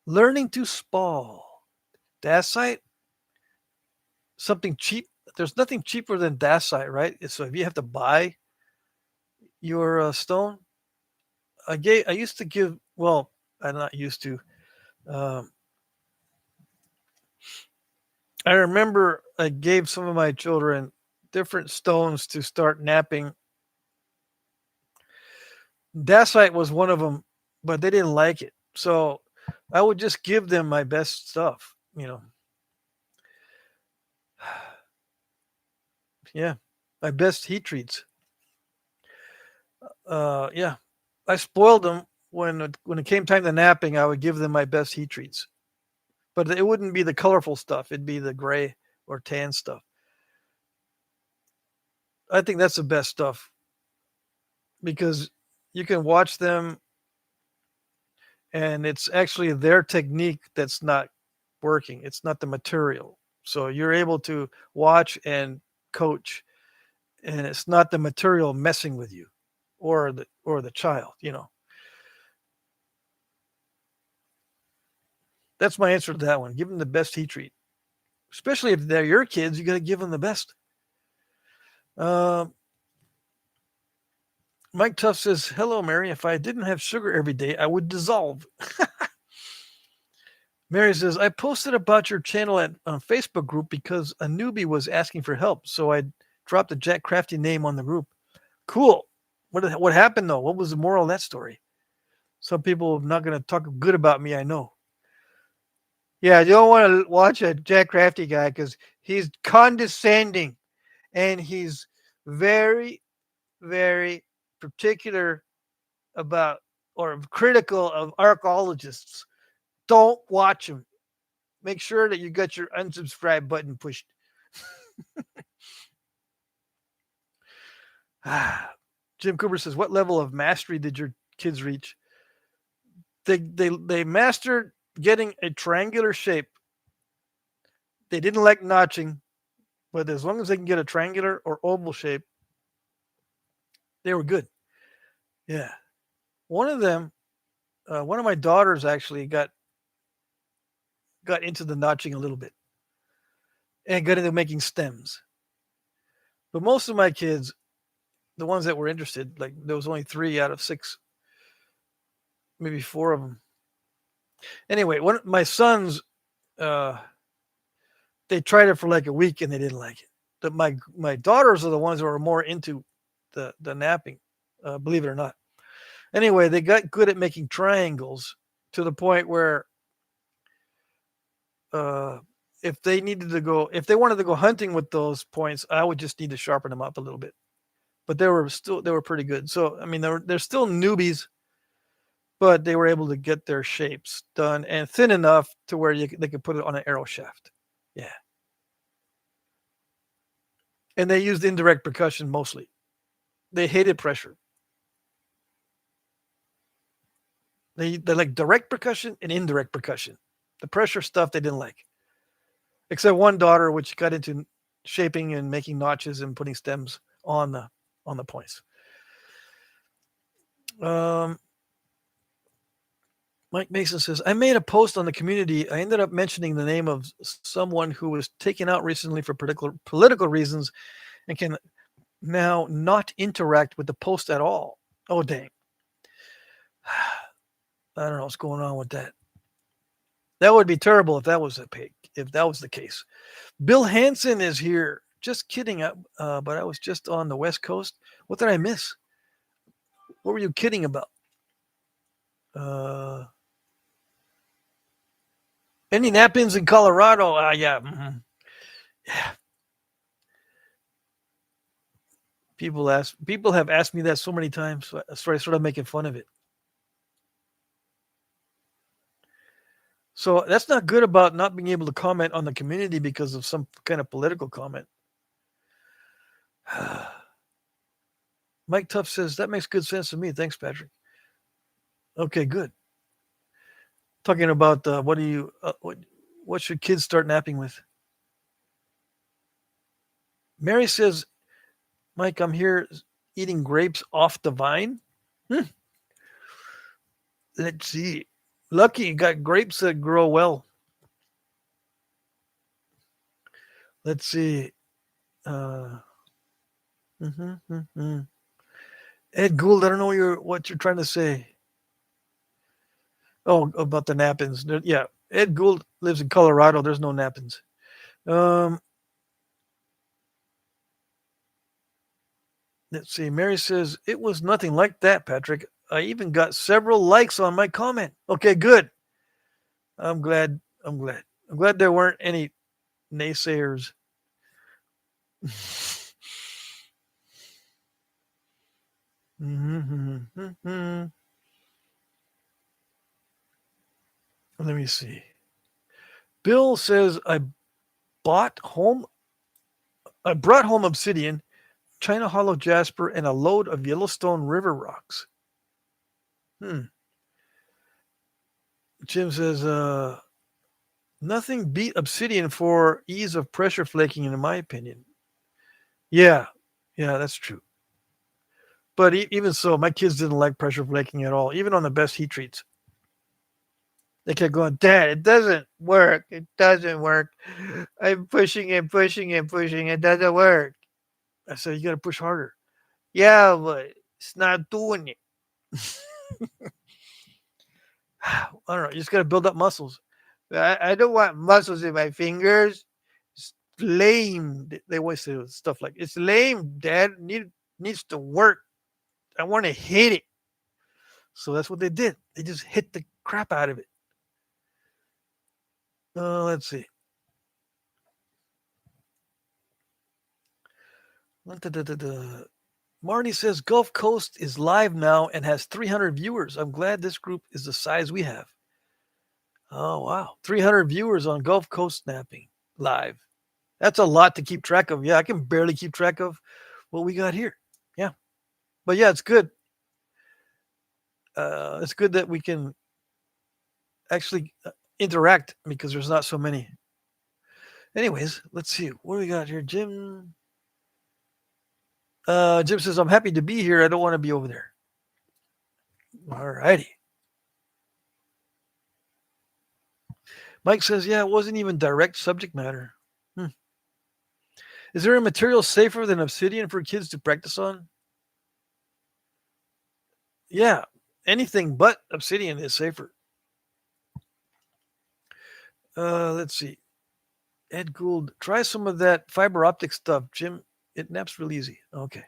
Learning to spall. Dacite? Something cheap? There's nothing cheaper than dacite, right? So if you have to buy your stone, I used to give. Well, I'm not used to. Um, I remember I gave some of my children different stones to start napping. Dacite was one of them, but they didn't like it. So I would just give them my best stuff. Yeah, my best heat treats. Yeah, I spoiled them when it came time to napping. I would give them my best heat treats, but it wouldn't be the colorful stuff. It'd be the gray or tan stuff. I think that's the best stuff because you can watch them, and it's actually their technique that's not working. It's not the material. So you're able to watch and coach, and it's not the material messing with you or the child. That's my answer to that one. Give them the best heat treat, especially if they're your kids. You got to give them the best. Uh, Mike Tuff says, "Hello, Mary. If I didn't have sugar every day, I would dissolve." Mary says, "I posted about your channel on Facebook group because a newbie was asking for help, so I dropped the Jack Crafty name on the group." Cool. What happened though? What was the moral of that story? Some people are not going to talk good about me, I know. Yeah, you don't want to watch a Jack Crafty guy because he's condescending and he's very, very particular about or critical of archaeologists. Don't watch him. Make sure that you got your unsubscribe button pushed. Jim Cooper says, "What level of mastery did your kids reach?" They mastered getting a triangular shape. They didn't like notching, but as long as they can get a triangular or oval shape, they were good. Yeah. One of them, one of my daughters actually got into the notching a little bit and got into making stems. But most of my kids, the ones that were interested, like there was only 3 out of 6, maybe 4 of them. Anyway, one my sons, uh, they tried it for like a week and they didn't like it. My daughters are the ones who are more into the napping, believe it or not. Anyway, they got good at making triangles to the point where if they wanted to go hunting with those points, I would just need to sharpen them up a little bit. But they were pretty good. So I mean, they're still newbies, but they were able to get their shapes done and thin enough to where they could put it on an arrow shaft. Yeah. And they used indirect percussion mostly. They hated pressure. They like direct percussion and indirect percussion. The pressure stuff they didn't like. Except one daughter, which got into shaping and making notches and putting stems on the points. Mike Mason says, I made a post on the community. I ended up mentioning the name of someone who was taken out recently for political reasons and can now not interact with the post at all. Oh, dang. I don't know what's going on with that. That would be terrible if that was the case. Bill Hansen is here. Just kidding. But I was just on the West Coast. What did I miss? What were you kidding about? Any nap-ins in Colorado? Yeah. Mm-hmm. Yeah. People have asked me that so many times. So I started making fun of it. So that's not good about not being able to comment on the community because of some kind of political comment. Mike Tuff says, that makes good sense to me. Thanks, Patrick. Okay, good. Talking about what should kids start napping with? Mary says, Mike, I'm here eating grapes off the vine. Let's see. Lucky you got grapes that grow well. Let's see. Ed Gould, I don't know what you're trying to say. Oh, about the nappins. Yeah, Ed Gould lives in Colorado. There's no nappins. Let's see. Mary says, it was nothing like that, Patrick. I even got several likes on my comment. Okay, good. I'm glad there weren't any naysayers. Let me see. Bill says, I brought home obsidian, China Hollow jasper, and a load of Yellowstone River rocks. Jim says, nothing beat obsidian for ease of pressure flaking, in my opinion. Yeah, that's true. But even so, my kids didn't like pressure flaking at all, even on the best heat treats. They kept going, Dad, it doesn't work. It doesn't work. I'm pushing and pushing and pushing. It doesn't work. I said, you got to push harder. Yeah, but it's not doing it. I don't know. You just got to build up muscles. I don't want muscles in my fingers. It's lame. They always say stuff like, it's lame, Dad. Needs to work. I want to hit it. So that's what they did. They just hit the crap out of it. Let's see. Marty says Gulf Coast is live now and has 300 viewers. I'm glad this group is the size we have. Oh, wow. 300 viewers on Gulf Coast Napping live. That's a lot to keep track of. Yeah, I can barely keep track of what we got here. Yeah. But yeah, it's good. It's good that we can actually interact because there's not so many. Anyways, let's see. What do we got here? Jim says, I'm happy to be here. I don't want to be over there. All righty. Mike says, yeah, it wasn't even direct subject matter. Is there a material safer than obsidian for kids to practice on? Yeah, anything but obsidian is safer. Let's see. Ed Gould, try some of that fiber optic stuff, Jim. It naps real easy. Okay.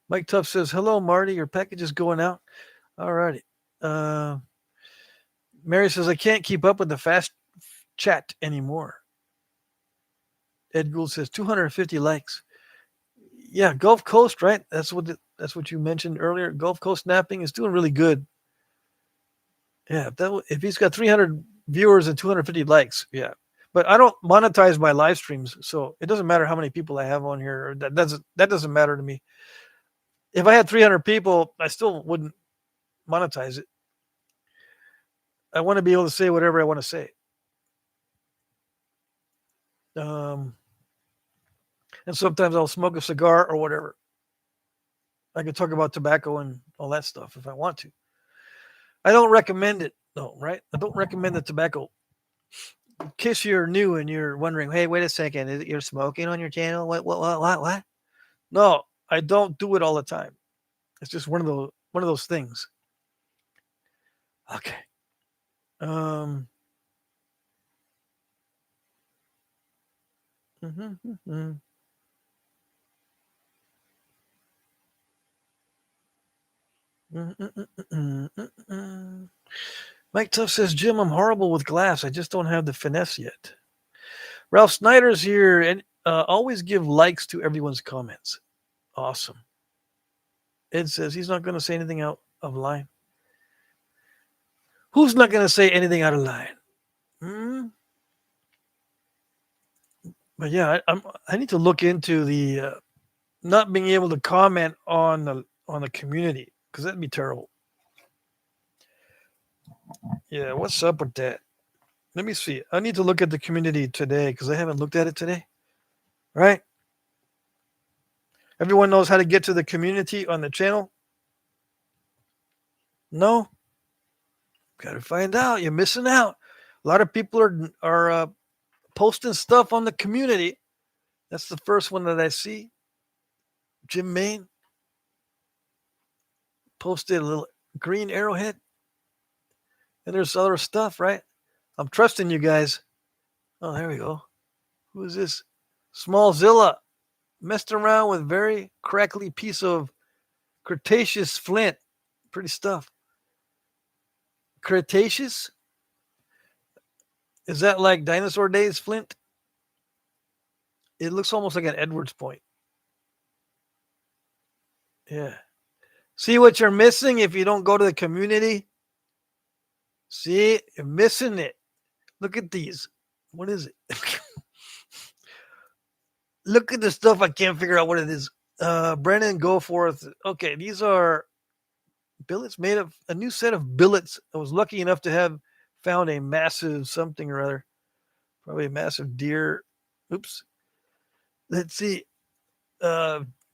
Mike Tuff says, hello, Marty. Your package is going out. All righty. Mary says, I can't keep up with the fast chat anymore. Ed Gould says 250 likes. Yeah, Gulf Coast, right? That's what you mentioned earlier. Gulf Coast Knapping is doing really good. Yeah, if he's got 300 viewers and 250 likes, yeah. But I don't monetize my live streams, so it doesn't matter how many people I have on here. That doesn't matter to me. If I had 300 people, I still wouldn't monetize it. I want to be able to say whatever I want to say. And sometimes I'll smoke a cigar or whatever. I can talk about tobacco and all that stuff if I want to. I don't recommend it, though, right? I don't recommend the tobacco. In case you're new and you're wondering, hey, wait a second, you're smoking on your channel? What? No, I don't do it all the time. It's just one of those things. Okay. Mike Tuff says, Jim, I'm horrible with glass. I just don't have the finesse yet. Ralph Snyder's here and always give likes to everyone's comments. Awesome. Ed says he's not going to say anything out of line. Who's not going to say anything out of line? But yeah, I need to look into the not being able to comment on the community, because that'd be terrible. Yeah, what's up with that? Let me see. I need to look at the community today because I haven't looked at it today. Right? Everyone knows how to get to the community on the channel? No? Got to find out. You're missing out. A lot of people are posting stuff on the community. That's the first one that I see. Jim Main posted a little green arrowhead. And there's other stuff, right? I'm trusting you guys. Oh, there we go. Who is this? Smallzilla. Messed around with very crackly piece of Cretaceous flint. Pretty stuff. Cretaceous? Is that like dinosaur days flint? It looks almost like an Edwards point. Yeah. See what you're missing if you don't go to the community? See, you're missing it. Look at these. What is it? Look at the stuff. I can't figure out what it is. Brennan Goforth. Okay, these are billets made of a new set of billets. I was lucky enough to have found a massive something or other. Probably a massive deer. Oops. Let's see.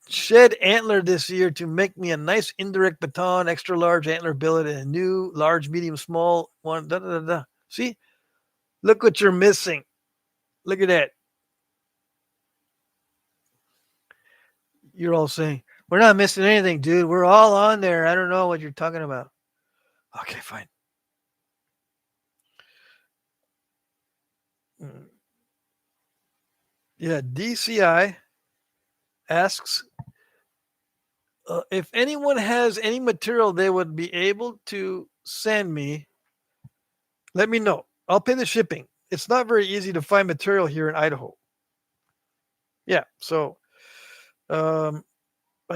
Shed antler this year to make me a nice indirect baton, extra large antler billet, and a new large, medium, small one. Da, da, da, da. See? Look what you're missing. Look at that. You're all saying, we're not missing anything, dude. We're all on there. I don't know what you're talking about. Okay, fine. Yeah, DCI asks if anyone has any material they would be able to send me, let me know. I'll pay the shipping. It's not very easy to find material here in Idaho. Yeah, so I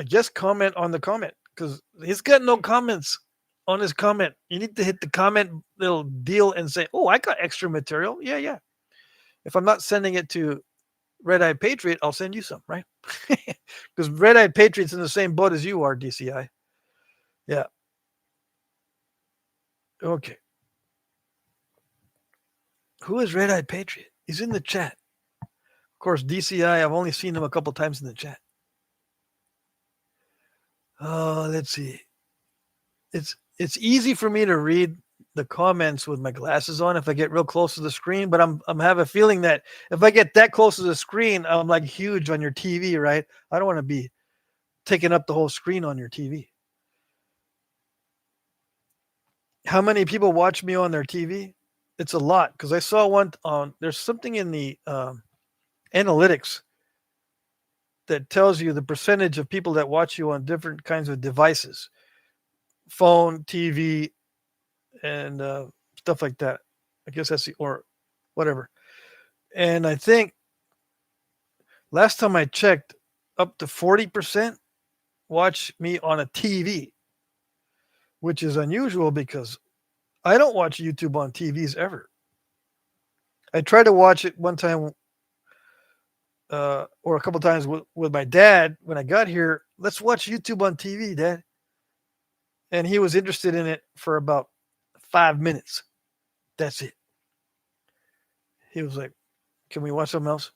guess comment on the comment because he's got no comments on his comment. You need to hit the comment little deal and say, oh, I got extra material. Yeah. If I'm not sending it to Red Eyed Patriot, I'll send you some, right? Because Red Eyed Patriot's in the same boat as you are, DCI. Yeah. Okay. Who is Red Eyed Patriot? He's in the chat. Of course, DCI, I've only seen him a couple times in the chat. Oh, let's see. It's easy for me to read the comments with my glasses on if I get real close to the screen, but I'm have a feeling that if I get that close to the screen, I'm like huge on your TV, right? I don't want to be taking up the whole screen on your TV. How many people watch me on their TV? It's a lot because I saw one on. There's something in the analytics that tells you the percentage of people that watch you on different kinds of devices, phone, TV, and stuff like that. I guess that's or whatever. And I think last time I checked, up to 40% watch me on a TV, which is unusual because I don't watch YouTube on TVs ever. I tried to watch it one time or a couple times with my dad when I got here. Let's watch YouTube on TV, Dad. And he was interested in it for about 5 minutes. That's it. He was like, "Can we watch something else?"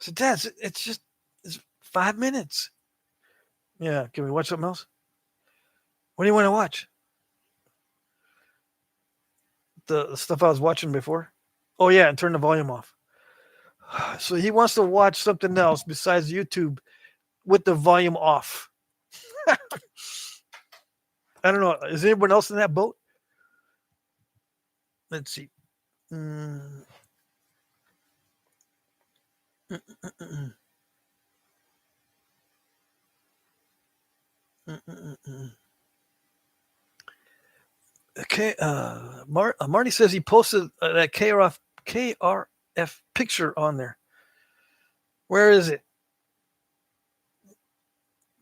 I said, "Dad, it's 5 minutes." Yeah, can we watch something else? What do you want to watch? The stuff I was watching before? Oh yeah, and turn the volume off. So he wants to watch something else besides YouTube with the volume off. I don't know. Is anyone else in that boat? Let's see. Mm. Okay, Marty says he posted that KRF picture on there. Where is it?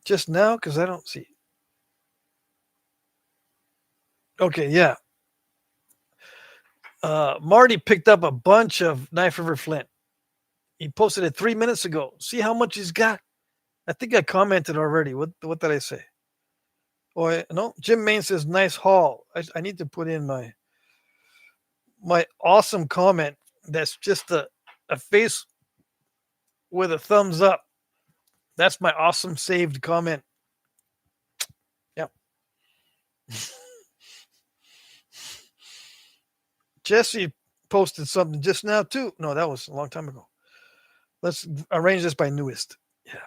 Just now? Because I don't see it. Okay, yeah. Marty picked up a bunch of Knife River Flint. He posted it 3 minutes ago. See how much he's got? I think I commented already. What did I say? Oh, no. Jim Main says nice haul. I need to put in my awesome comment. That's just a face with a thumbs up. That's my awesome saved comment. Yep. Jesse posted something just now too. No, that was a long time ago. Let's arrange this by newest. Yeah.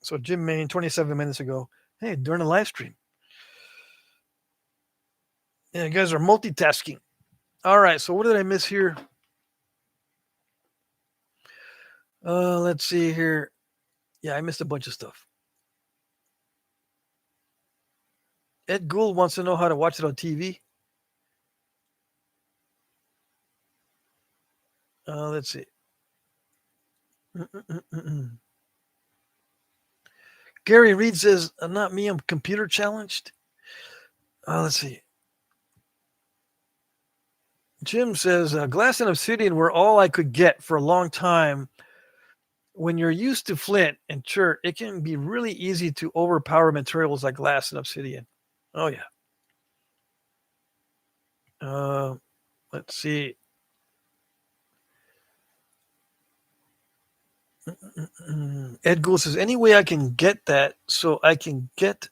So Jim Main, 27 minutes ago. Hey, during a live stream. Yeah, you guys are multitasking. All right. So what did I miss here? Let's see here. Yeah, I missed a bunch of stuff. Ed Gould wants to know how to watch it on TV. Let's see. Gary Reed says, not me, I'm computer challenged. Let's see. Jim says, glass and obsidian were all I could get for a long time. When you're used to flint and chert, it can be really easy to overpower materials like glass and obsidian. Oh, yeah. Let's see. Ed Gould says, any way I can get that so I can get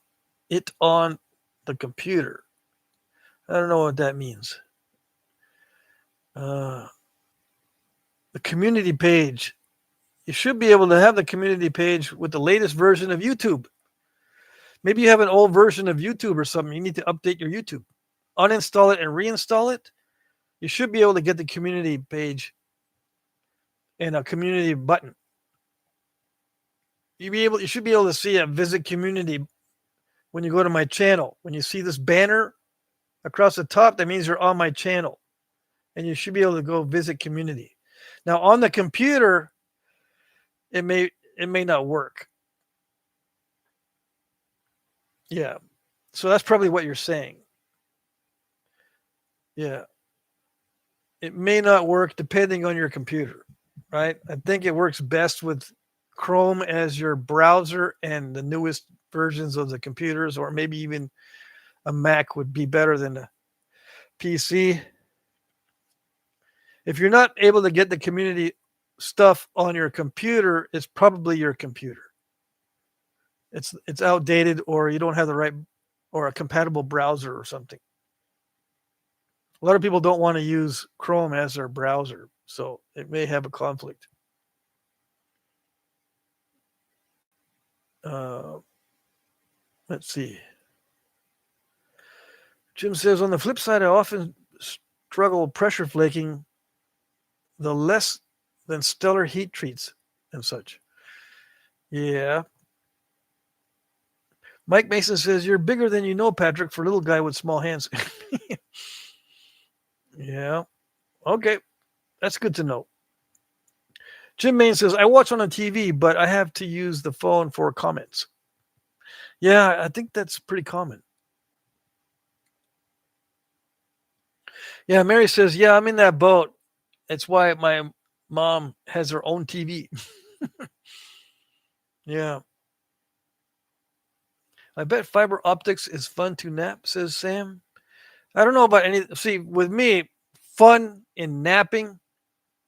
it on the computer. I don't know what that means. The community page. You should be able to have the community page with the latest version of YouTube. Maybe you have an old version of YouTube or something. You need to update your YouTube. Uninstall it and reinstall it. You should be able to get the community page and a community button. You should be able to see a visit community when you go to my channel. When you see this banner across the top, that means you're on my channel. And you should be able to go visit community. Now on the computer, it may not work. Yeah. So that's probably what you're saying. Yeah. It may not work depending on your computer, right? I think it works best with Chrome as your browser and the newest versions of the computers, or maybe even a Mac would be better than a PC. If you're not able to get the community stuff on your computer, it's probably your computer. It's outdated, or you don't have the right or a compatible browser or something. A lot of people don't want to use Chrome as their browser, so it may have a conflict. Let's see. Jim says, on the flip side, I often struggle pressure flaking the less than stellar heat treats and such. Yeah. Mike Mason says, you're bigger than you know, Patrick, for a little guy with small hands. Yeah. Okay. That's good to know. Jim Main says, I watch on the TV, but I have to use the phone for comments. Yeah, I think that's pretty common. Yeah, Mary says, yeah, I'm in that boat. That's why my mom has her own TV. Yeah. I bet fiber optics is fun to nap, says Sam. I don't know about any. See, with me, fun in napping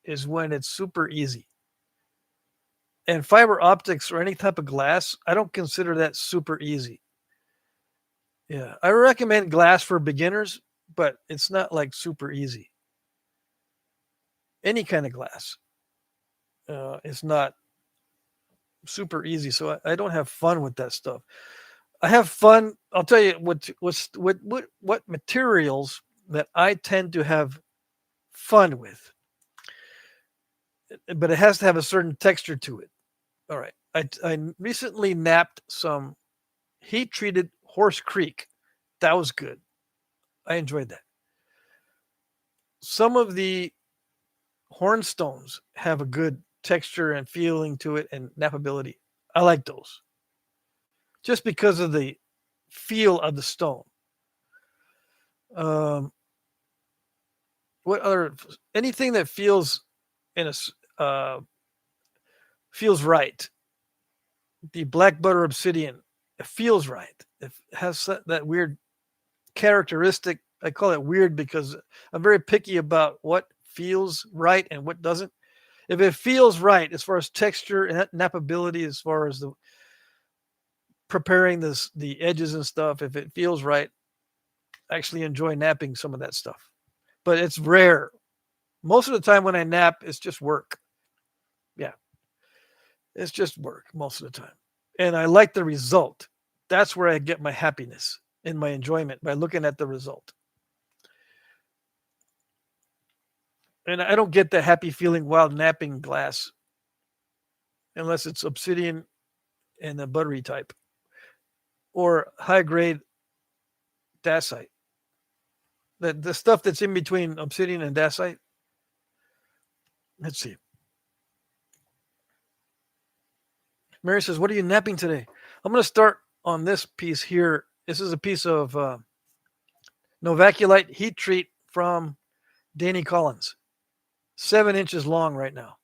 is when it's super easy. And fiber optics or any type of glass, I don't consider that super easy. Yeah. I recommend glass for beginners, but it's not like super easy. Any kind of glass is not super easy. So I don't have fun with that stuff. I have fun. I'll tell you what materials that I tend to have fun with, but it has to have a certain texture to it. All right. I recently napped some heat treated Horse Creek. That was good. I enjoyed that. Some of the hornstones have a good texture and feeling to it and nappability. I like those just because of the feel of the stone. Um, what other anything that feels in a feels right. The black butter obsidian, it feels right. It has that weird characteristic. I call it weird because I'm very picky about what feels right and what doesn't. If it feels right as far as texture and nappability, as far as the preparing the edges and stuff, if it feels right, I actually enjoy napping some of that stuff. But it's rare. Most of the time when I nap, it's just work. Yeah, it's just work most of the time. And I like the result. That's where I get my happiness and my enjoyment by looking at the result. And I don't get the happy feeling while napping glass unless it's obsidian and the buttery type or high grade dacite. The stuff that's in between obsidian and dacite. Let's see. Mary says, what are you napping today? I'm going to start on this piece here. This is a piece of Novaculite heat treat from Danny Collins. 7 inches long right now.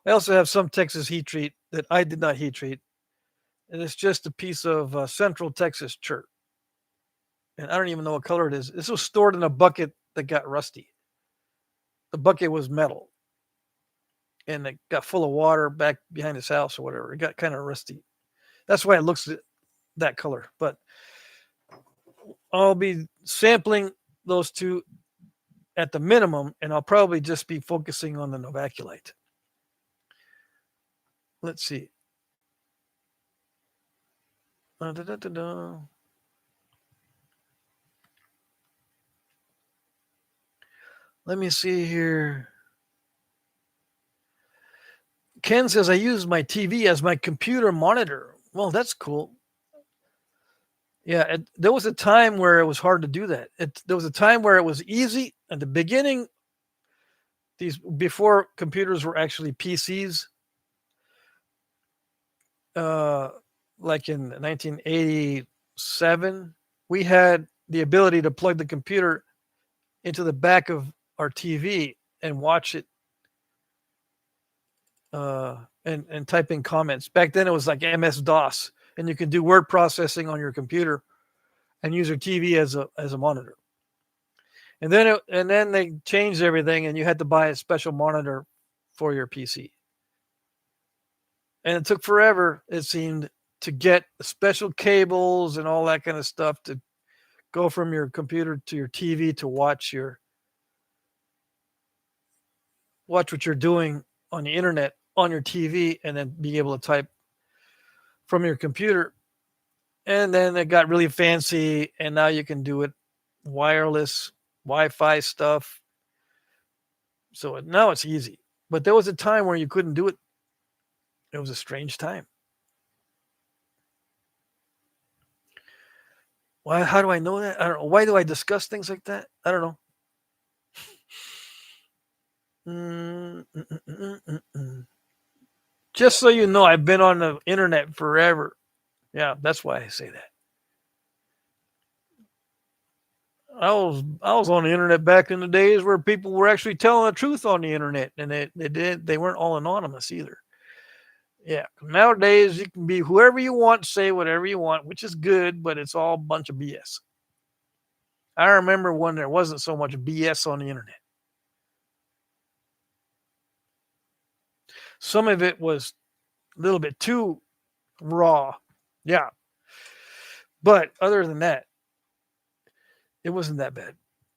I also have some Texas heat treat that I did not heat treat. And it's just a piece of Central Texas chert. And I don't even know what color it is. This was stored in a bucket that got rusty. The bucket was metal. And it got full of water back behind his house or whatever. It got kind of rusty. That's why it looks that color. But I'll be sampling those two at the minimum, and I'll probably just be focusing on the Novaculite. Let's see. Let me see here. Ken says, I use my TV as my computer monitor. Well, that's cool. Yeah, there was a time where it was hard to do that. There was a time where it was easy. At the beginning, before computers were actually PCs, like in 1987, we had the ability to plug the computer into the back of our TV and watch it and type in comments. Back then, it was like MS DOS, and you could do word processing on your computer and use your TV as a monitor. And then they changed everything, and you had to buy a special monitor for your PC. And it took forever, it seemed, to get special cables and all that kind of stuff to go from your computer to your TV to watch what you're doing on the internet on your TV, and then be able to type from your computer. And then it got really fancy, and now you can do it wireless, Wi-Fi stuff. So now it's easy. But there was a time where you couldn't do it. It was a strange time. Why? How do I know that? I don't know. Why do I discuss things like that? I don't know. Just so you know, I've been on the internet forever. Yeah, that's why I say that. I was on the internet back in the days where people were actually telling the truth on the internet, and they weren't all anonymous either. Yeah, nowadays you can be whoever you want, say whatever you want, which is good, but it's all a bunch of BS. I remember when there wasn't so much BS on the internet. Some of it was a little bit too raw. Yeah, but other than that, it wasn't that bad.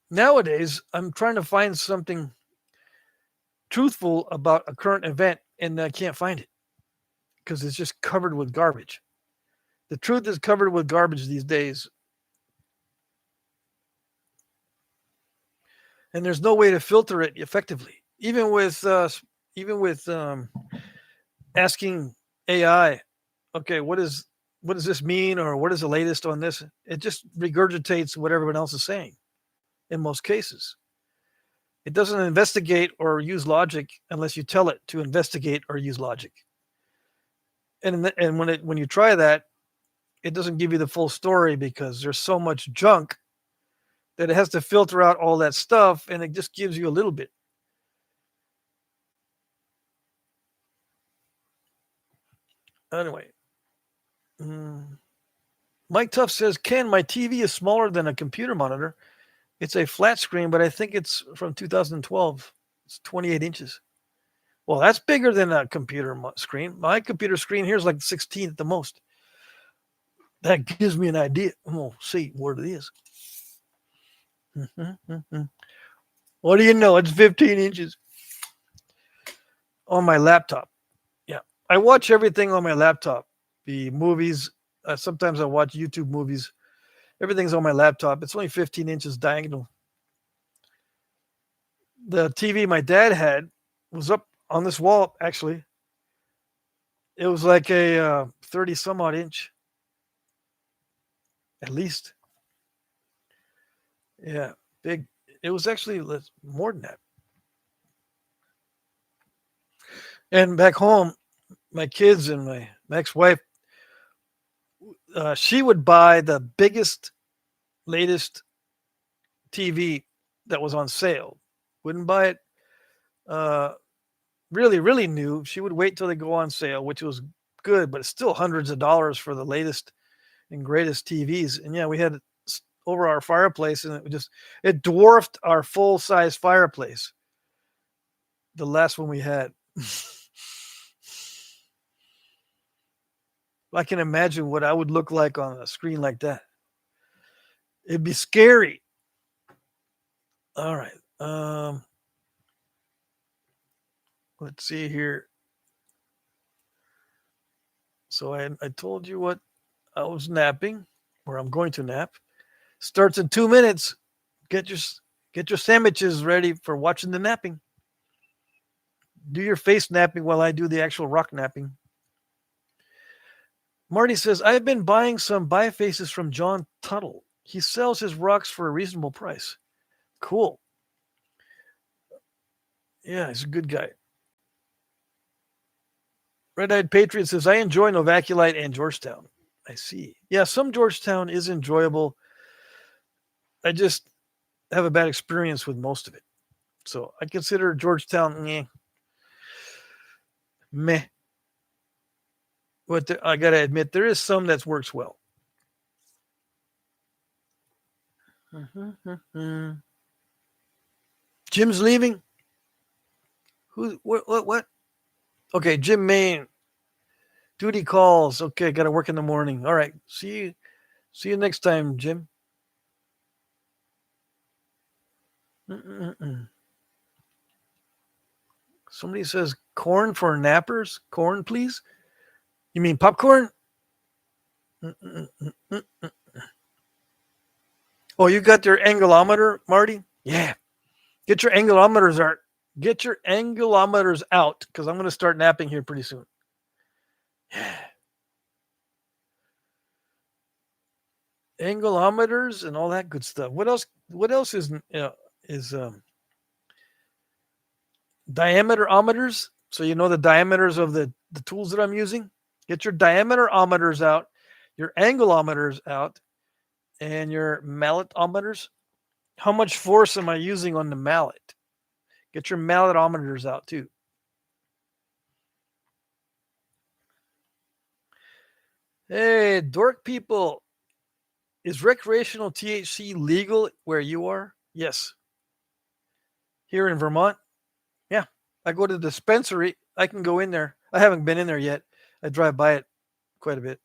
Nowadays, I'm trying to find something truthful about a current event, and I can't find it because it's just covered with garbage. The truth is covered with garbage these days, and there's no way to filter it effectively. Even with asking AI, okay, what does this mean, or what is the latest on this? It just regurgitates what everyone else is saying. In most cases, it doesn't investigate or use logic unless you tell it to investigate or use logic. And when you try that, it doesn't give you the full story because there's so much junk that it has to filter out all that stuff, and it just gives you a little bit. Anyway, Mike Tuff says, Ken, my TV is smaller than a computer monitor. It's a flat screen, but I think it's from 2012. It's 28 inches. Well, that's bigger than a computer screen. My computer screen here is like 16 at the most. That gives me an idea. We'll see what it is. What do you know? It's 15 inches on my laptop. Yeah. I watch everything on my laptop. The movies, sometimes I watch YouTube movies. Everything's on my laptop. It's only 15 inches diagonal. The TV my dad had was up on this wall, actually. It was like a 30 some odd inch, at least. Yeah, big. It was actually more than that. And back home, my kids and my ex-wife, she would buy the biggest, latest TV that was on sale. Wouldn't buy it uh, really, really new. She would wait till they go on sale, which was good, but it's still hundreds of dollars for the latest and greatest TVs. And yeah, we had it over our fireplace, and it dwarfed our full size fireplace. The last one we had. I can imagine what I would look like on a screen like that. It'd be scary. All right. Let's see here. So I told you what I was napping, or I'm going to nap. Starts in 2 minutes. Get your sandwiches ready for watching the napping. Do your face napping while I do the actual rock napping. Marty says, I've been buying some bifaces from John Tuttle. He sells his rocks for a reasonable price. Cool. Yeah, he's a good guy. Red Eyed Patriot says, I enjoy Novaculite and Georgetown. I see. Yeah, some Georgetown is enjoyable. I just have a bad experience with most of it. So I consider Georgetown meh. But I got to admit, there is some that works well. Jim's leaving? Who? What? Okay, Jim Main. Duty calls. Okay, got to work in the morning. All right. See you next time, Jim. Somebody says corn for nappers. Corn, please. You mean popcorn? Oh, you got your angulometer, Marty? Yeah. Get your angulometers out. Get your angulometers out because I'm going to start napping here pretty soon. Yeah. Angulometers and all that good stuff. What else? What else is diameterometers, so you know the diameters of the tools that I'm using. Get your diameterometers out, your angleometers out, and your malletometers. How much force am I using on the mallet? Get your malletometers out too. Hey, dork people, is recreational THC legal where you are? Yes. Here in Vermont? Yeah. I go to the dispensary. I can go in there. I haven't been in there yet. I drive by it quite a bit.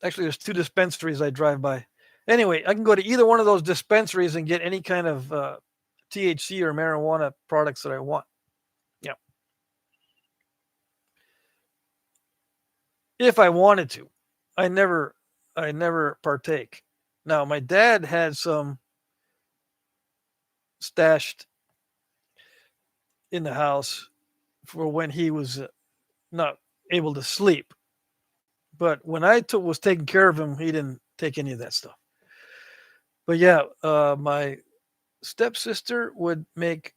Actually, there's 2 dispensaries I drive by. Anyway, I can go to either one of those dispensaries and get any kind of THC or marijuana products that I want. Yeah. If I wanted to. I never partake. Now, my dad had some stashed in the house for when he was not able to sleep. But when I was taking care of him, he didn't take any of that stuff. But yeah, my stepsister would make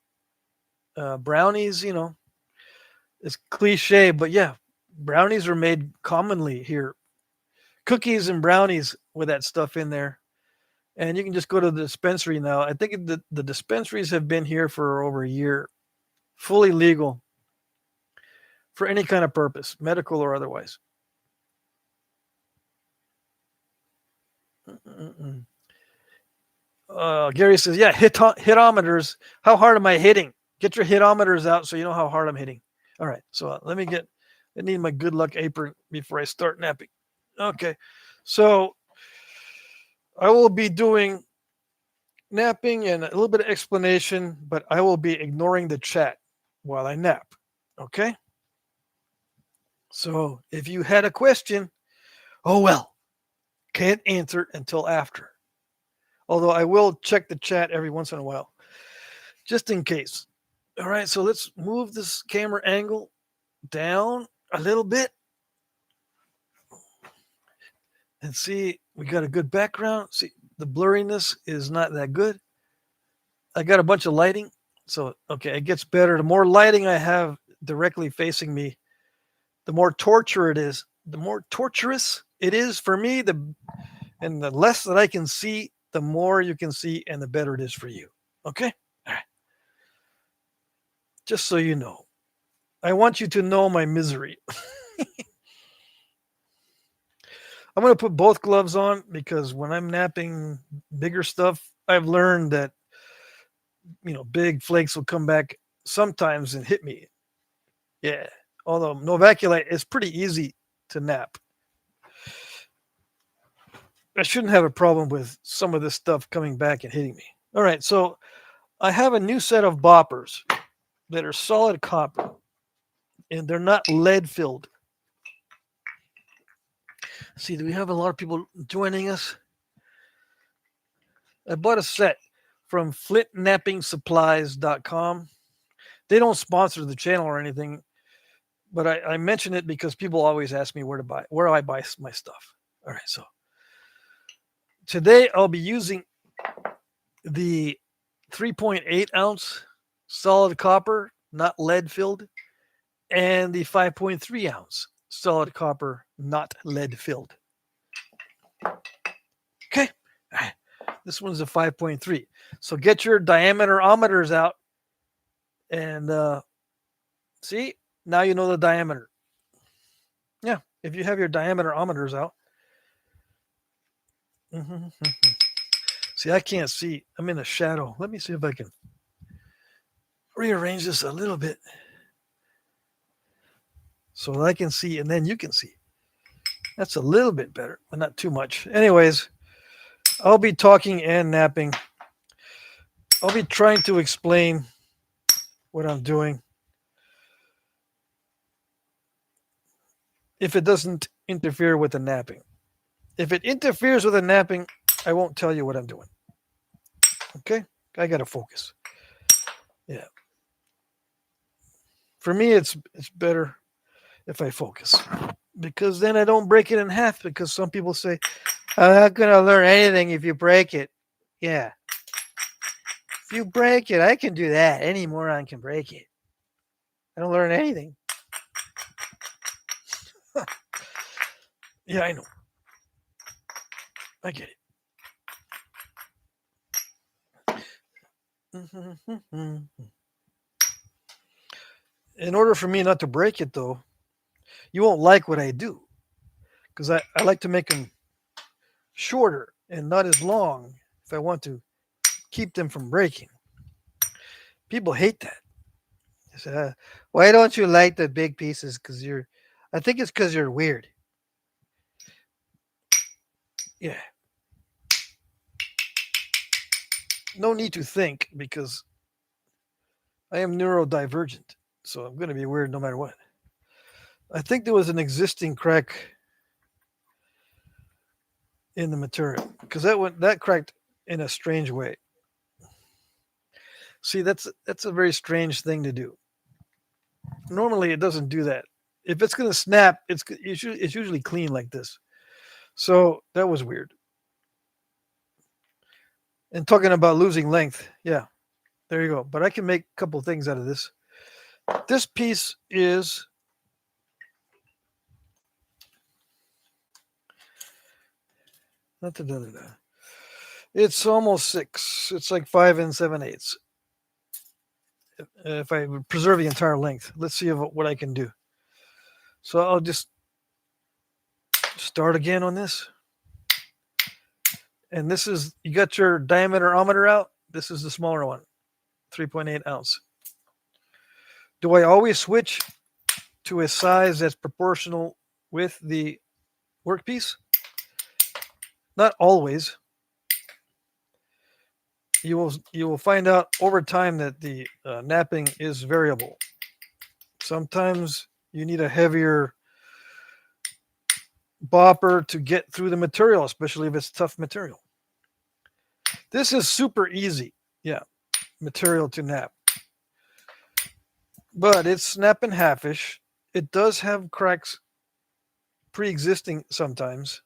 brownies. It's cliche, but yeah, brownies are made commonly here. Cookies and brownies with that stuff in there. And you can just go to the dispensary now. I think the dispensaries have been here for over a year, fully legal for any kind of purpose, medical or otherwise. Gary says, yeah, hitometers. How hard am I hitting? Get your hitometers out so you know how hard I'm hitting. All right, so I need my good luck apron before I start napping. Okay, so I will be doing napping and a little bit of explanation, but I will be ignoring the chat while I nap. Okay? So if you had a question, oh well, can't answer until after. Although I will check the chat every once in a while, just in case. All right, so let's move this camera angle down a little bit and see, we got a good background. See, the blurriness is not that good. I got a bunch of lighting. So, okay, it gets better. The more lighting I have directly facing me, the more torture it is. The more torturous it is for me, and the less that I can see, the more you can see, and the better it is for you. Okay? All right. Just so you know. I want you to know my misery. I'm going to put both gloves on because when I'm napping bigger stuff, I've learned that, big flakes will come back sometimes and hit me. Yeah. Although Novaculite is pretty easy to nap. I shouldn't have a problem with some of this stuff coming back and hitting me. All right. So I have a new set of boppers that are solid copper and they're not lead filled. See, do we have a lot of people joining us? I bought a set from Flintknappingsupplies.com. They don't sponsor the channel or anything, but I mention it because people always ask me where I buy my stuff. All right, so today I'll be using the 3.8 ounce solid copper, not lead filled, and the 5.3 ounce solid copper, not lead filled. Okay. All right. This one's a 5.3. So get your diameterometers out and see, now you know the diameter. Yeah, if you have your diameterometers out. See, I can't see. I'm in a shadow. Let me see if I can rearrange this a little bit so that I can see and then you can see. That's a little bit better, but not too much. Anyways, I'll be talking and napping. I'll be trying to explain what I'm doing. If it doesn't interfere with the napping. If it interferes with the napping, I won't tell you what I'm doing. Okay? I got to focus. Yeah. For me, it's better if I focus. Because then I don't break it in half. Because some people say, I'm not going to learn anything if you break it. Yeah. If you break it, I can do that. Any moron can break it. I don't learn anything. Yeah, I know. I get it. In order for me not to break it, though, you won't like what I do because I like to make them shorter and not as long if I want to keep them from breaking. People hate that. They say, why don't you like the big pieces? Because you're, I think it's because you're weird. Yeah. No need to think because I am neurodivergent. So I'm going to be weird no matter what. I think there was an existing crack in the material because that cracked in a strange way. See, that's a very strange thing to do. Normally, it doesn't do that. If it's going to snap, it's usually clean like this. So that was weird. And talking about losing length, yeah, there you go. But I can make a couple things out of this. This piece is it's almost 6. It's like 5 and 7/8. If I preserve the entire length, let's see what I can do. So I'll just start again on this. And this is, you got your diameterometer out. This is the smaller one, 3.8 ounce. Do I always switch to a size that's proportional with the workpiece? Not always. You will find out over time that the knapping is variable. Sometimes you need a heavier bopper to get through the material, especially if it's tough material. This is super easy, yeah, material to knap. But it's snap and halfish. It does have cracks pre-existing sometimes.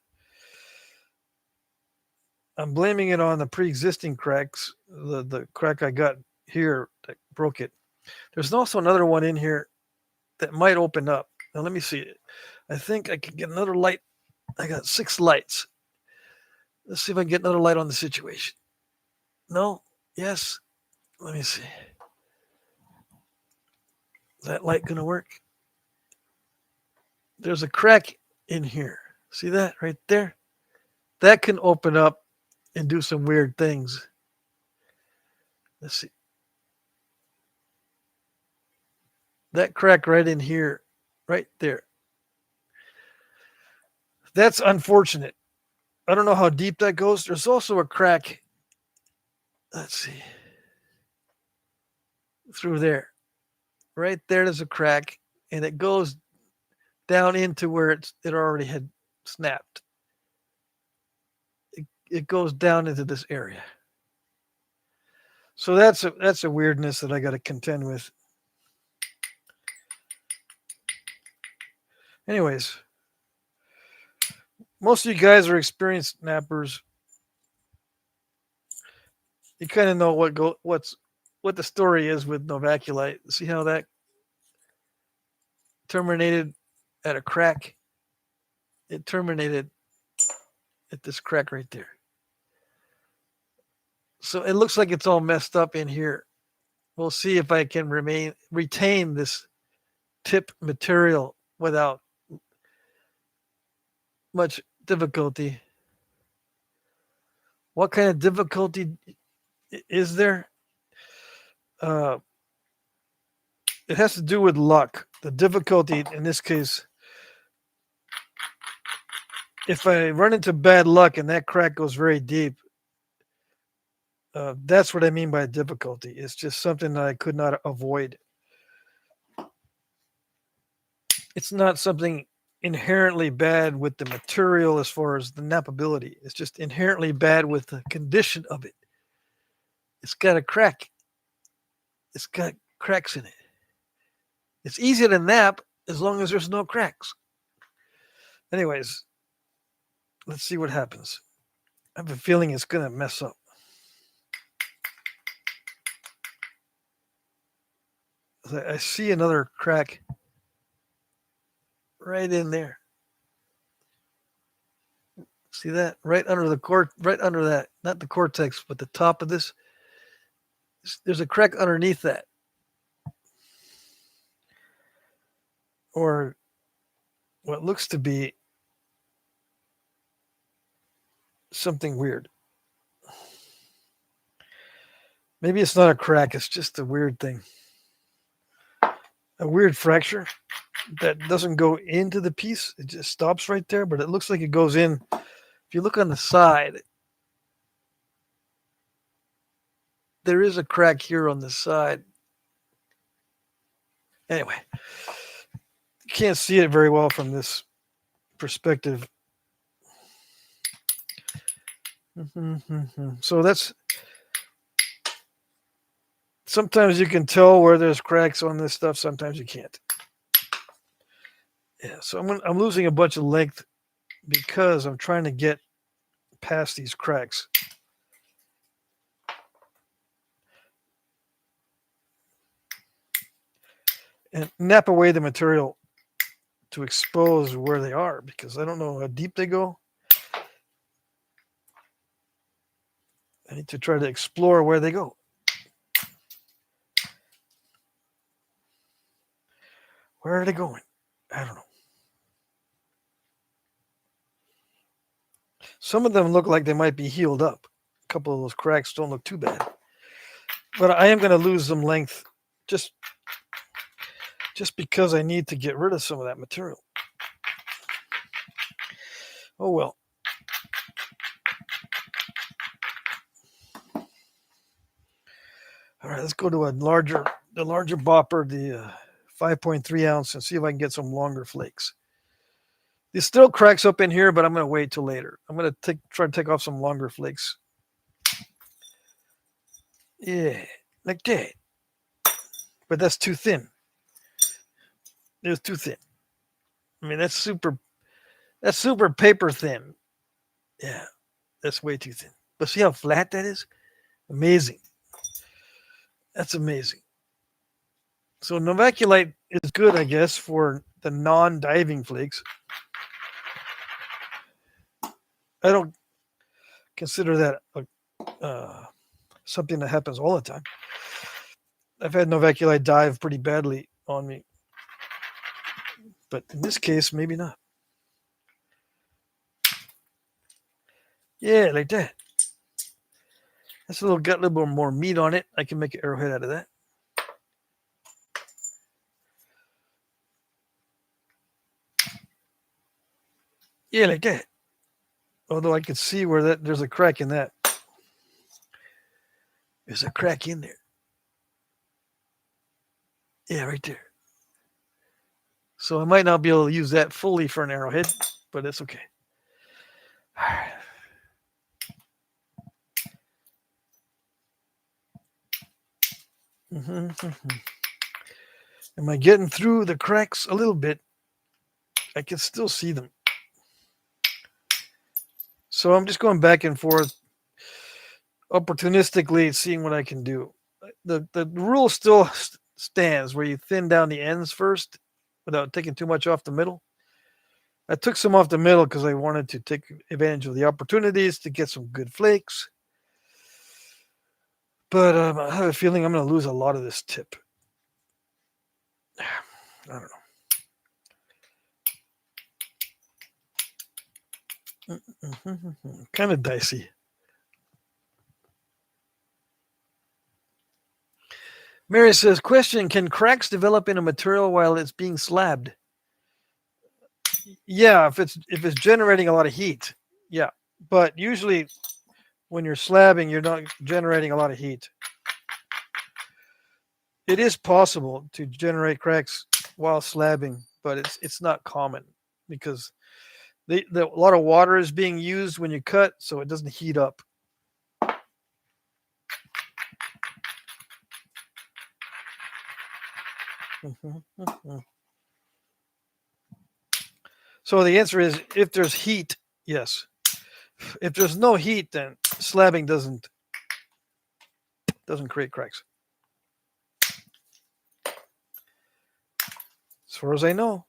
I'm blaming it on the pre-existing cracks, the crack I got here that broke it. There's also another one in here that might open up. Now let me see it. I think I can get another light. I got 6 lights. Let's see if I can get another light on the situation. No? Yes? Let me see. Is that light going to work? There's a crack in here. See that right there? That can open up and do some weird things. Let's see. That crack right in here, right there. That's unfortunate. I don't know how deep that goes. There's also a crack. Let's see. Through there. Right there's a crack, and it goes down into where it already had snapped. It goes down into this area. So that's a weirdness that I got to contend with. Anyways, most of you guys are experienced nappers. You kind of know what the story is with Novaculite. See how that terminated at a crack? It terminated at this crack right there. So it looks like it's all messed up in here. We'll see if I can retain this tip material without much difficulty. What kind of difficulty is there? It has to do with luck. The difficulty in this case, if I run into bad luck and that crack goes very deep, that's what I mean by difficulty. It's just something that I could not avoid. It's not something inherently bad with the material as far as the nappability. It's just inherently bad with the condition of it. It's got a crack. It's got cracks in it. It's easy to nap as long as there's no cracks. Anyways, let's see what happens. I have a feeling it's going to mess up. I see another crack right in there. See that? Right under right under that. Not the cortex, but the top of this. There's a crack underneath that. Or what looks to be something weird. Maybe it's not a crack, it's just a weird thing. A weird fracture that doesn't go into the piece. It just stops right there, but it looks like it goes in. If you look on the side, there is a crack here on the side. Anyway, you can't see it very well from this perspective. So that's, sometimes you can tell where there's cracks on this stuff, sometimes you can't. Yeah, so I'm losing a bunch of length because I'm trying to get past these cracks. And nap away the material to expose where they are, because I don't know how deep they go. I need to try to explore where they go. Where are they going? I don't know. Some of them look like they might be healed up. A couple of those cracks don't look too bad. But I am going to lose some length just because I need to get rid of some of that material. Oh well. All right, let's go to the larger bopper, the 5.3 ounce, and see if I can get some longer flakes. There's still cracks up in here, but I'm going to wait till later. I'm going to try to take off some longer flakes. Yeah, like that. But that's too thin. It's too thin. I mean, that's super paper thin. Yeah, that's way too thin. But see how flat that is? Amazing. That's amazing. So Novaculite is good, I guess, for the non-diving flakes. I don't consider that something that happens all the time. I've had Novaculite dive pretty badly on me. But in this case, maybe not. Yeah, like that. That's got a little bit more meat on it. I can make an arrowhead out of that. Yeah, like that. Although I could see where there's a crack in that. There's a crack in there. Yeah, right there. So I might not be able to use that fully for an arrowhead, but it's okay. All right. Am I getting through the cracks a little bit? I can still see them. So I'm just going back and forth, opportunistically seeing what I can do. The rule still stands where you thin down the ends first without taking too much off the middle. I took some off the middle because I wanted to take advantage of the opportunities to get some good flakes. But I have a feeling I'm going to lose a lot of this tip. I don't know. Kind of dicey. Mary says, question, can cracks develop in a material while it's being slabbed? Yeah, if it's generating a lot of heat. Yeah. But usually when you're slabbing, you're not generating a lot of heat. It is possible to generate cracks while slabbing, but it's not common because a lot of water is being used when you cut, so it doesn't heat up. So the answer is, if there's heat, yes. If there's no heat, then slabbing doesn't create cracks. as far as I know.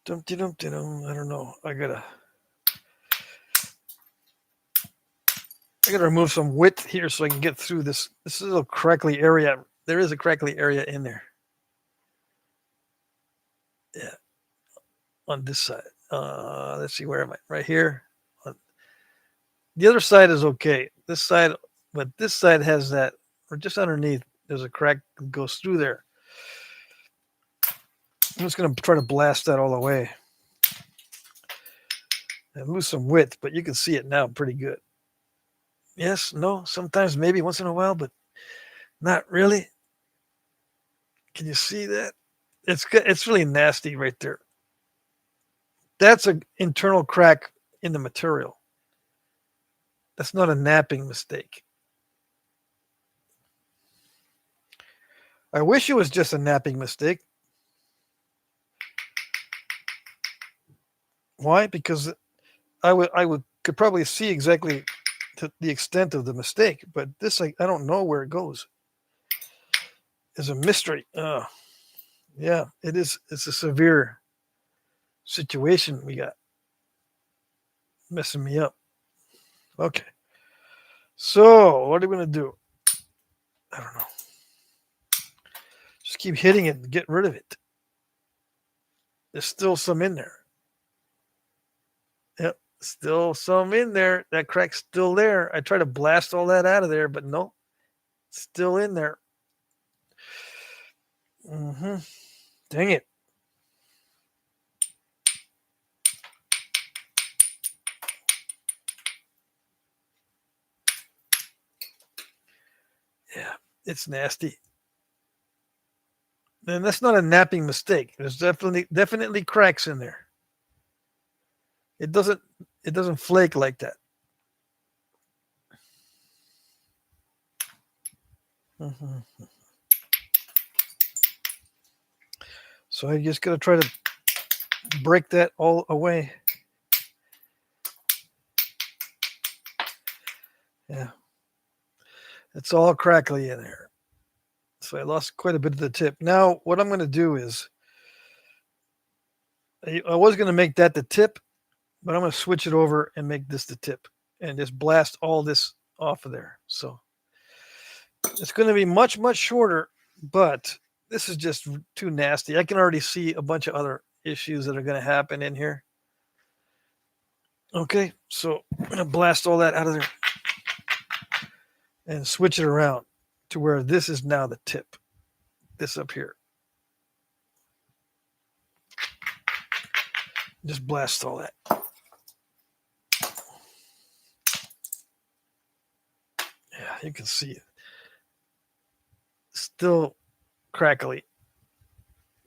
Dum-de-dum-de-dum. I don't know. I gotta remove some width here so I can get through this. This is a crackly area. There is a crackly area in there. Yeah, on this side. Let's see, where am I? Right here. The other side is okay. This side, but this side has that, or just underneath, there's a crack that goes through there. I'm just going to try to blast that all away and lose some width, but you can see it now pretty good. Yes, no, sometimes maybe once in a while, but not really. Can you see that? It's really nasty right there. That's an internal crack in the material. That's not a knapping mistake. I wish it was just a knapping mistake. Why? Because I could probably see exactly to the extent of the mistake, but this I don't know where it goes. It's a mystery. Yeah, it is. It's a severe situation we got, messing me up. Okay, so what are we gonna do? I don't know. Just keep hitting it and get rid of it. There's still some in there. Yep, still some in there. That crack's still there. I try to blast all that out of there, but no, it's still in there. Dang it. Yeah, it's nasty. And that's not a knapping mistake. There's definitely cracks in there. It doesn't flake like that. So I just gotta try to break that all away. Yeah. It's all crackly in there. So I lost quite a bit of the tip. Now what I'm gonna do is I was gonna make that the tip, but I'm gonna switch it over and make this the tip and just blast all this off of there. So it's gonna be much, much shorter, but this is just too nasty. I can already see a bunch of other issues that are gonna happen in here. Okay, so I'm gonna blast all that out of there and switch it around to where this is now the tip. This up here. Just blast all that. Yeah, you can see it. Still crackly.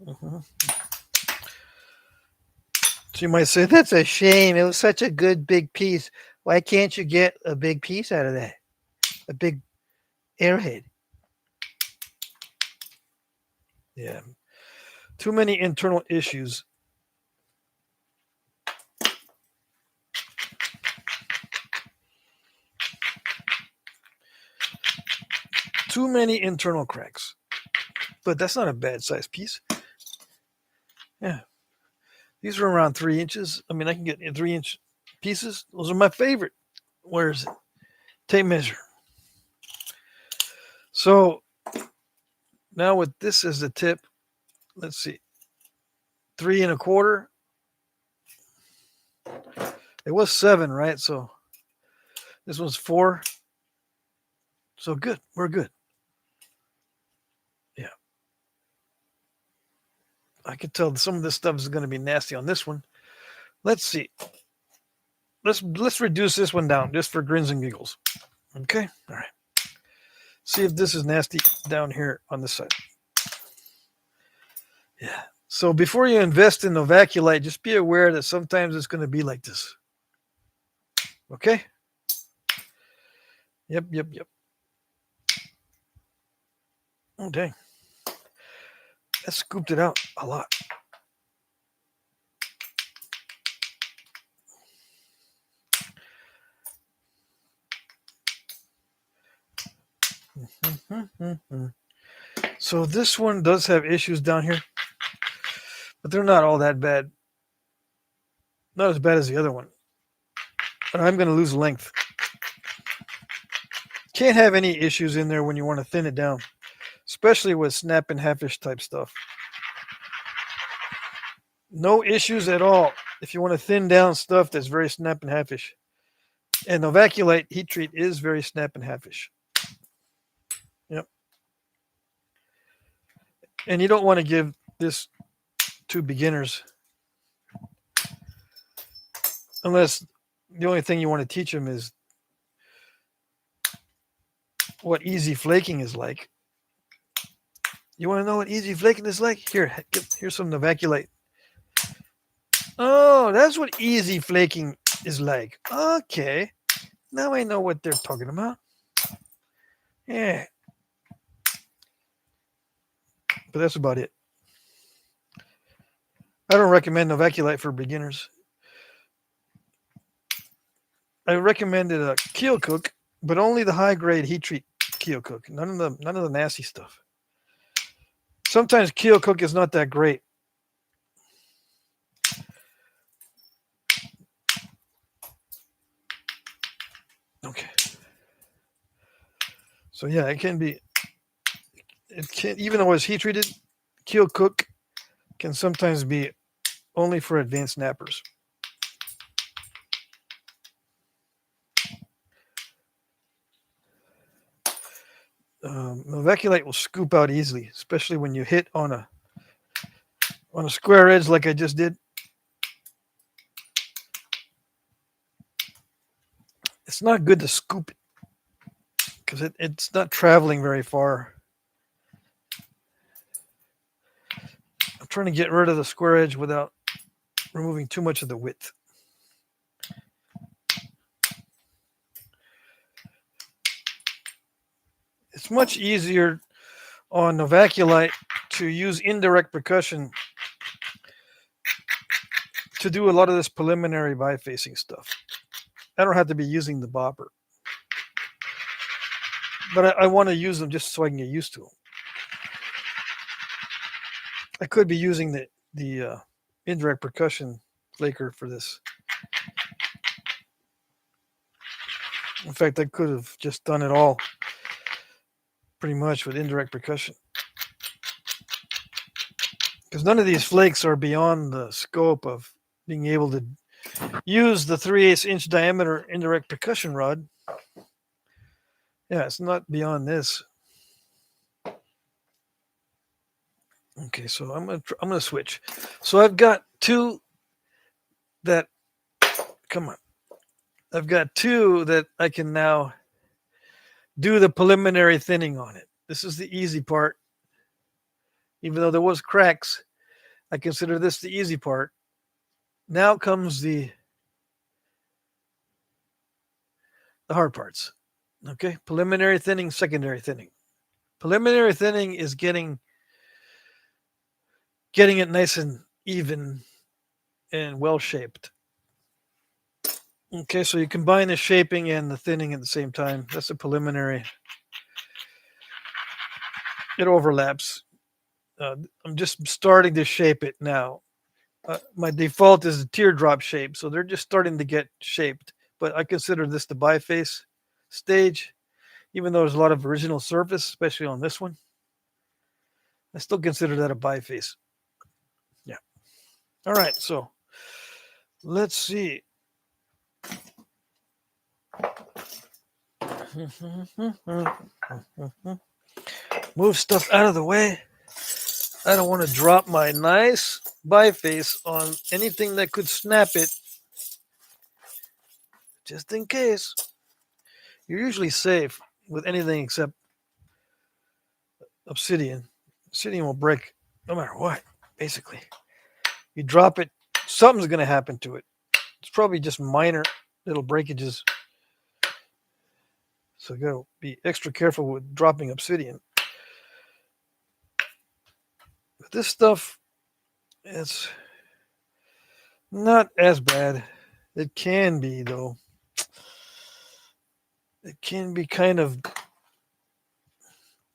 So you might say, that's a shame. It was such a good big piece. Why can't you get a big piece out of that? A big airhead. Yeah. Too many internal issues. Too many internal cracks. But that's not a bad size piece. Yeah. These are around 3 inches. I mean, I can get 3-inch pieces. Those are my favorite. Where is it? Tape measure. So now with this as the tip, let's see, 3 1/4. It was 7, right? So this one's 4. So good. We're good. Yeah. I can tell some of this stuff is going to be nasty on this one. Let's see. Let's reduce this one down just for grins and giggles. Okay. All right. See if this is nasty down here on this side. Yeah. So before you invest in Novaculite, just be aware that sometimes it's going to be like this. Okay? Yep. Oh, dang. That scooped it out a lot. So this one does have issues down here, but they're not all that bad. Not as bad as the other one. But I'm going to lose length. Can't have any issues in there when you want to thin it down, especially with snap and halfish type stuff. No issues at all if you want to thin down stuff that's very snap and halfish. And Novaculite heat treat is very snap and halfish. Yep. And you don't want to give this to beginners unless the only thing you want to teach them is what easy flaking is like. You want to know what easy flaking is like? Here's some Novaculite. Oh, that's what easy flaking is like. Okay. Now I know what they're talking about. Yeah. But that's about it. I don't recommend Novaculite for beginners. I recommended a Keel Cook, but only the high grade heat treat Keel Cook. None of the nasty stuff. Sometimes Keel Cook is not that great. Okay. So yeah, it can, even though it's heat treated, Keel Cook can sometimes be only for advanced snappers. Novaculite will scoop out easily, especially when you hit on a square edge like I just did. It's not good to scoop it because it's not traveling very far. I'm trying to get rid of the square edge without removing too much of the width. It's much easier on Novaculite to use indirect percussion to do a lot of this preliminary bifacing stuff. I don't have to be using the bopper. But I want to use them just so I can get used to them. I could be using the indirect percussion flaker for this. In fact, I could have just done it all pretty much with indirect percussion. Because none of these flakes are beyond the scope of being able to use the 3/8 inch diameter indirect percussion rod. Yeah, it's not beyond this. Okay, so I'm gonna switch. So I've got two that I've got two that I can now do the preliminary thinning on it. This is the easy part. Even though there was cracks, I consider this the easy part. Now comes the hard parts. Okay, preliminary thinning, secondary thinning. Preliminary thinning is getting it nice and even and well shaped. Okay, so you combine the shaping and the thinning at the same time. That's a preliminary. It overlaps. I'm just starting to shape it now. My default is a teardrop shape, so they're just starting to get shaped. But I consider this the biface stage, even though there's a lot of original surface, especially on this one. I still consider that a biface. Yeah. All right, so let's see. Move stuff out of the way. I don't want to drop my nice biface on anything that could snap it. Just in case. You're usually safe with anything except obsidian. Obsidian will break no matter what, basically. You drop it, something's going to happen to it. It's probably just minor little breakages. So you got to be extra careful with dropping obsidian. But this stuff, it's not as bad. It can be, though. It can be kind of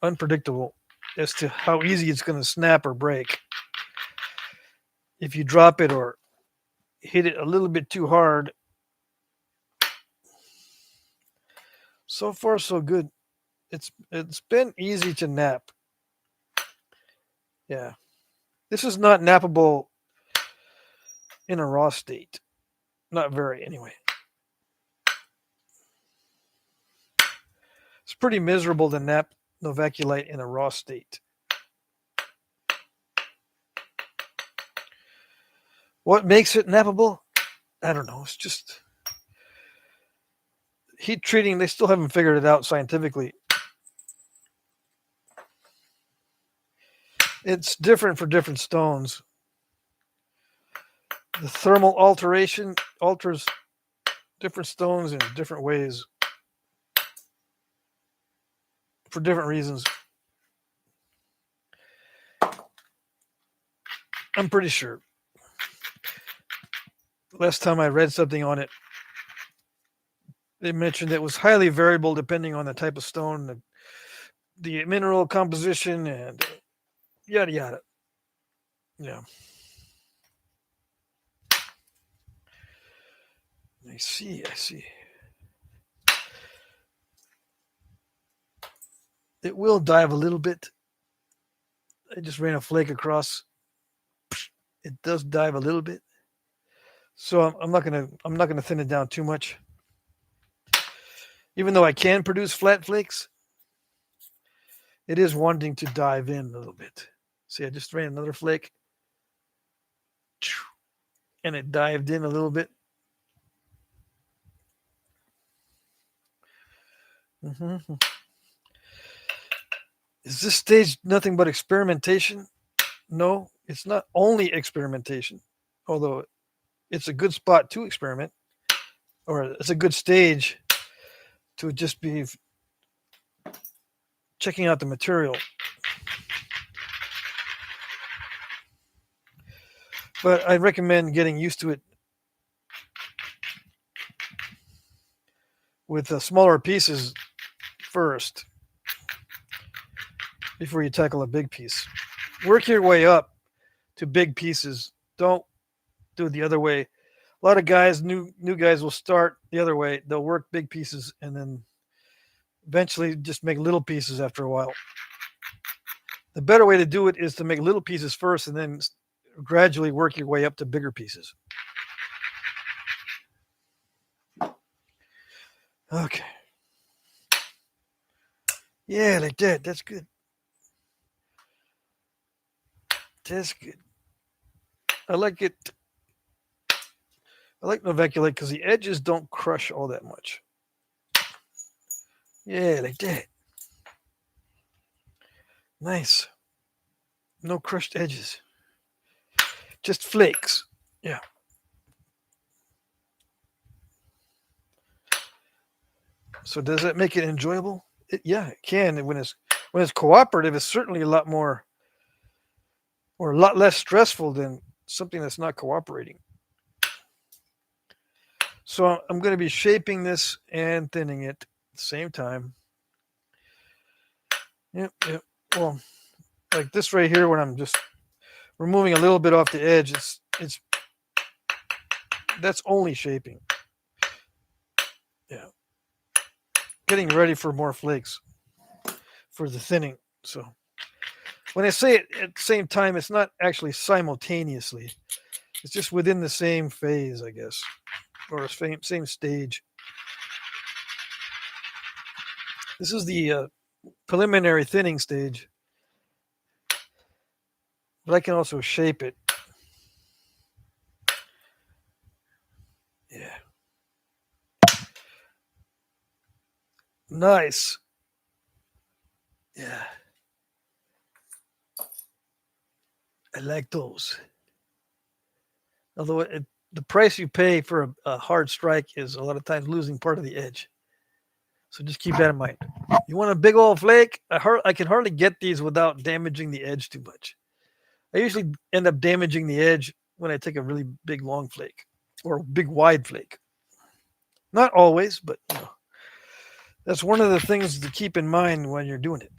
unpredictable as to how easy it's going to snap or break. If you drop it or hit it a little bit too hard. So far, so good. It's been easy to nap. Yeah. This is not nappable in a raw state. Not very, anyway. It's pretty miserable to nap Novaculite in a raw state. What makes it nappable? I don't know. It's just heat treating. They still haven't figured it out scientifically. It's different for different stones. The thermal alteration alters different stones in different ways for different reasons. I'm pretty sure. Last time I read something on it, they mentioned it was highly variable depending on the type of stone, the mineral composition, and yada yada. Yeah. I see. It will dive a little bit. I just ran a flake across. It does dive a little bit. So I'm not gonna thin it down too much. Even though I can produce flat flakes, it is wanting to dive in a little bit. See, I just ran another flake, and it dived in a little bit. Mm-hmm. Is this stage nothing but experimentation? No, it's not only experimentation, although it's a good spot to experiment, or it's a good stage to just be checking out the material. But I recommend getting used to it with smaller pieces first before you tackle a big piece. Work your way up to big pieces. Don't do it the other way. A lot of guys, new guys, will start the other way. They'll work big pieces and then eventually just make little pieces after a while. The better way to do it is to make little pieces first and then gradually work your way up to bigger pieces. Okay. Yeah, like that. That's good. That's good. I like it. I like Novaculite because the edges don't crush all that much. Yeah, like that. Nice. No crushed edges. Just flakes. Yeah. So does that make it enjoyable? Yeah, it can. When it's cooperative, it's certainly a lot more or a lot less stressful than something that's not cooperating. So I'm going to be shaping this and thinning it at the same time. Yep. Well, like this right here, when I'm just removing a little bit off the edge, it's that's only shaping. Yeah. Getting ready for more flakes for the thinning. So when I say it at the same time, it's not actually simultaneously. It's just within the same phase, I guess, or same stage. This is the preliminary thinning stage, but I can also shape it. Yeah. Nice. Yeah. I like those. Although the price you pay for a hard strike is a lot of times losing part of the edge. So just keep that in mind. You want a big old flake? I can hardly get these without damaging the edge too much. I usually end up damaging the edge when I take a really big long flake or a big wide flake. Not always, but that's one of the things to keep in mind when you're doing it.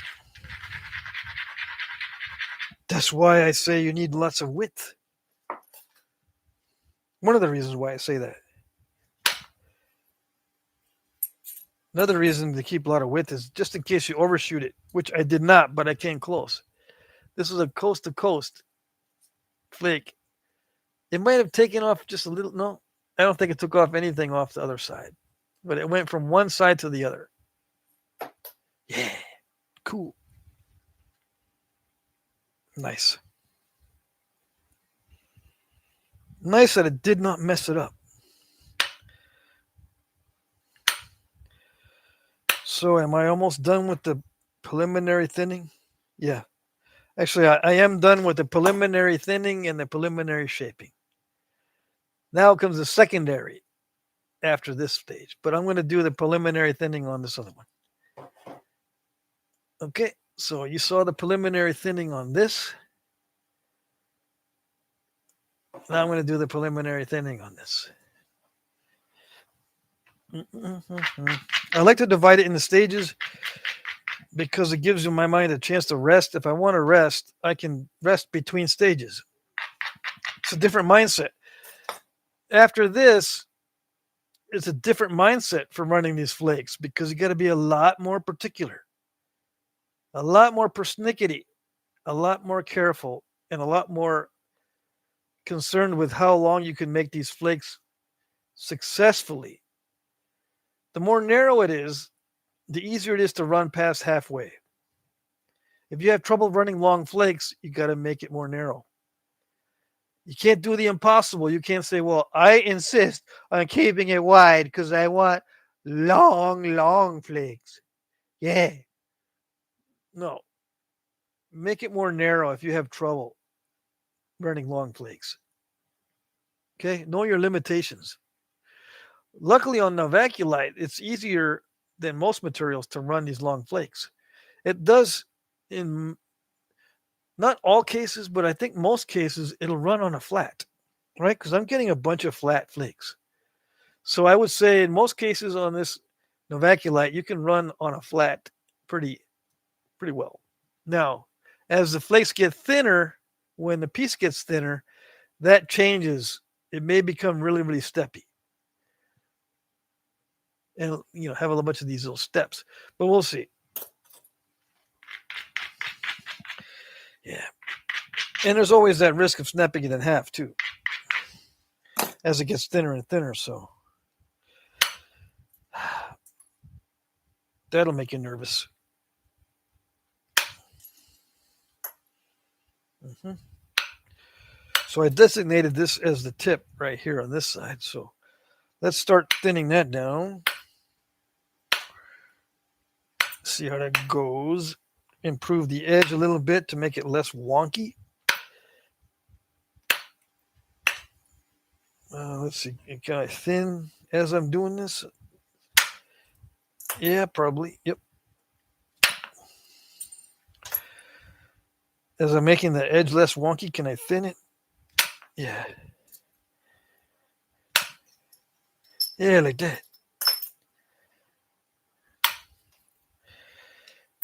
That's why I say you need lots of width. One of the reasons why I say that. Another reason to keep a lot of width is just in case you overshoot it, which I did not, but I came close. This was a coast to coast flake. It might have taken off just a little. No, I don't think it took off anything off the other side, but it went from one side to the other. Yeah, cool. Nice. Nice that it did not mess it up. So am I almost done with the preliminary thinning? Yeah. Actually, I am done with the preliminary thinning and the preliminary shaping. Now comes the secondary after this stage, but I'm going to do the preliminary thinning on this other one. Okay, so you saw the preliminary thinning on this. Now I'm going to do the preliminary thinning on this. I like to divide it into stages because it gives my mind a chance to rest. If I want to rest, I can rest between stages. It's a different mindset. After this, it's a different mindset for running these flakes because you got to be a lot more particular, a lot more persnickety, a lot more careful, and a lot more concerned with how long you can make these flakes successfully. The more narrow it is, the easier it is to run past halfway. If you have trouble running long flakes, you got to make it more narrow. You can't do the impossible. You can't say, well, I insist on keeping it wide because I want long flakes. Yeah. No. Make it more narrow if you have trouble running long flakes. Okay? Know your limitations. Luckily on Novaculite, it's easier than most materials to run these long flakes. It does in not all cases, but I think most cases it'll run on a flat, right? Because I'm getting a bunch of flat flakes. So I would say in most cases on this Novaculite, you can run on a flat pretty well. Now, as the flakes get thinner, when the piece gets thinner, that changes. It may become really steppy. And have a bunch of these little steps. But we'll see. Yeah. And there's always that risk of snapping it in half, too, as it gets thinner and thinner. So that'll make you nervous. Mm-hmm. So I designated this as the tip right here on this side. So let's start thinning that down. See how that goes. Improve the edge a little bit to make it less wonky. Let's see. Can I thin as I'm doing this? Yeah, probably. Yep. As I'm making the edge less wonky, can I thin it? Yeah. Yeah, like that.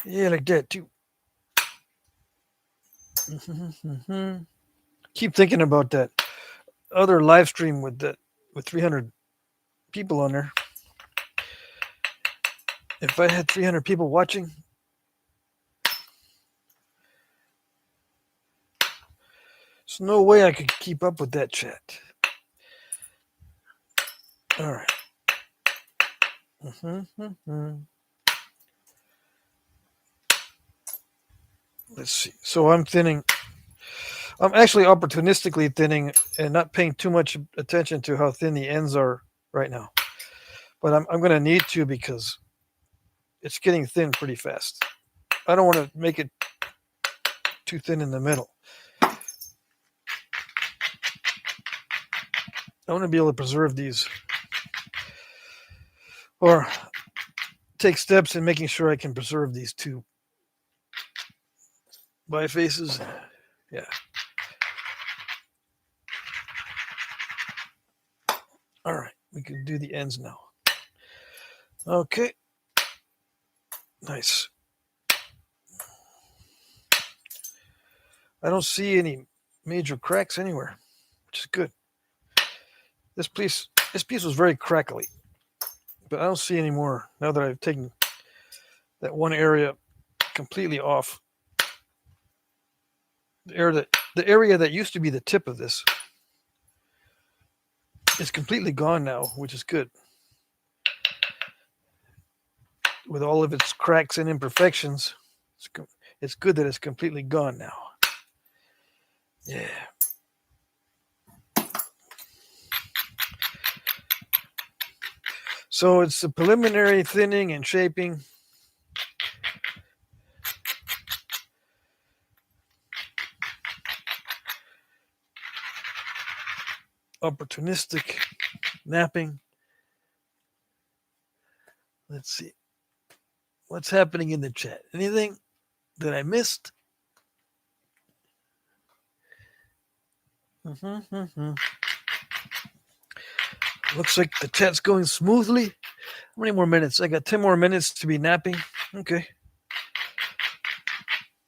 Yeah, like that too. Keep thinking about that other live stream with 300 people on there. If I had 300 people watching, there's no way I could keep up with that chat. All right. Let's see. So I'm thinning. I'm actually opportunistically thinning and not paying too much attention to how thin the ends are right now. But I'm going to need to because it's getting thin pretty fast. I don't want to make it too thin in the middle. I want to be able to preserve these or take steps in making sure I can preserve these two bifaces. Yeah. All right. We can do the ends now. Okay. Nice. I don't see any major cracks anywhere, which is good. This piece was very crackly, but I don't see any more now that I've taken that one area completely off. The area that used to be the tip of this is completely gone now, which is good. With all of its cracks and imperfections, it's good that it's completely gone now. Yeah. So it's the preliminary thinning and shaping. Opportunistic napping. Let's see. What's happening in the chat? Anything that I missed? Looks like the chat's going smoothly. How many more minutes? I got 10 more minutes to be napping. Okay.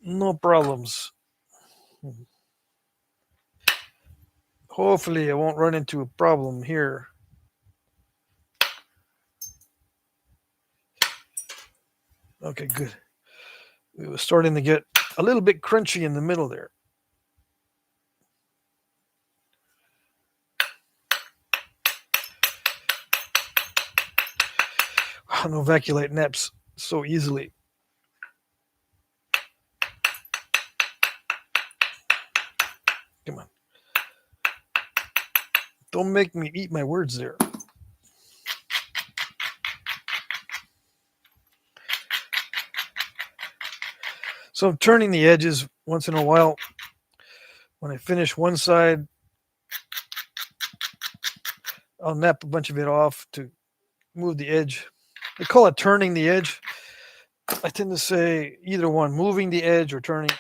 No problems. Hopefully I won't run into a problem here. Okay, good. It was starting to get a little bit crunchy in the middle there. Novaculite naps so easily. Come on. Don't make me eat my words there. So I'm turning the edges once in a while. When I finish one side, I'll nap a bunch of it off to move the edge. They call it turning the edge. I tend to say either one, moving the edge or turning.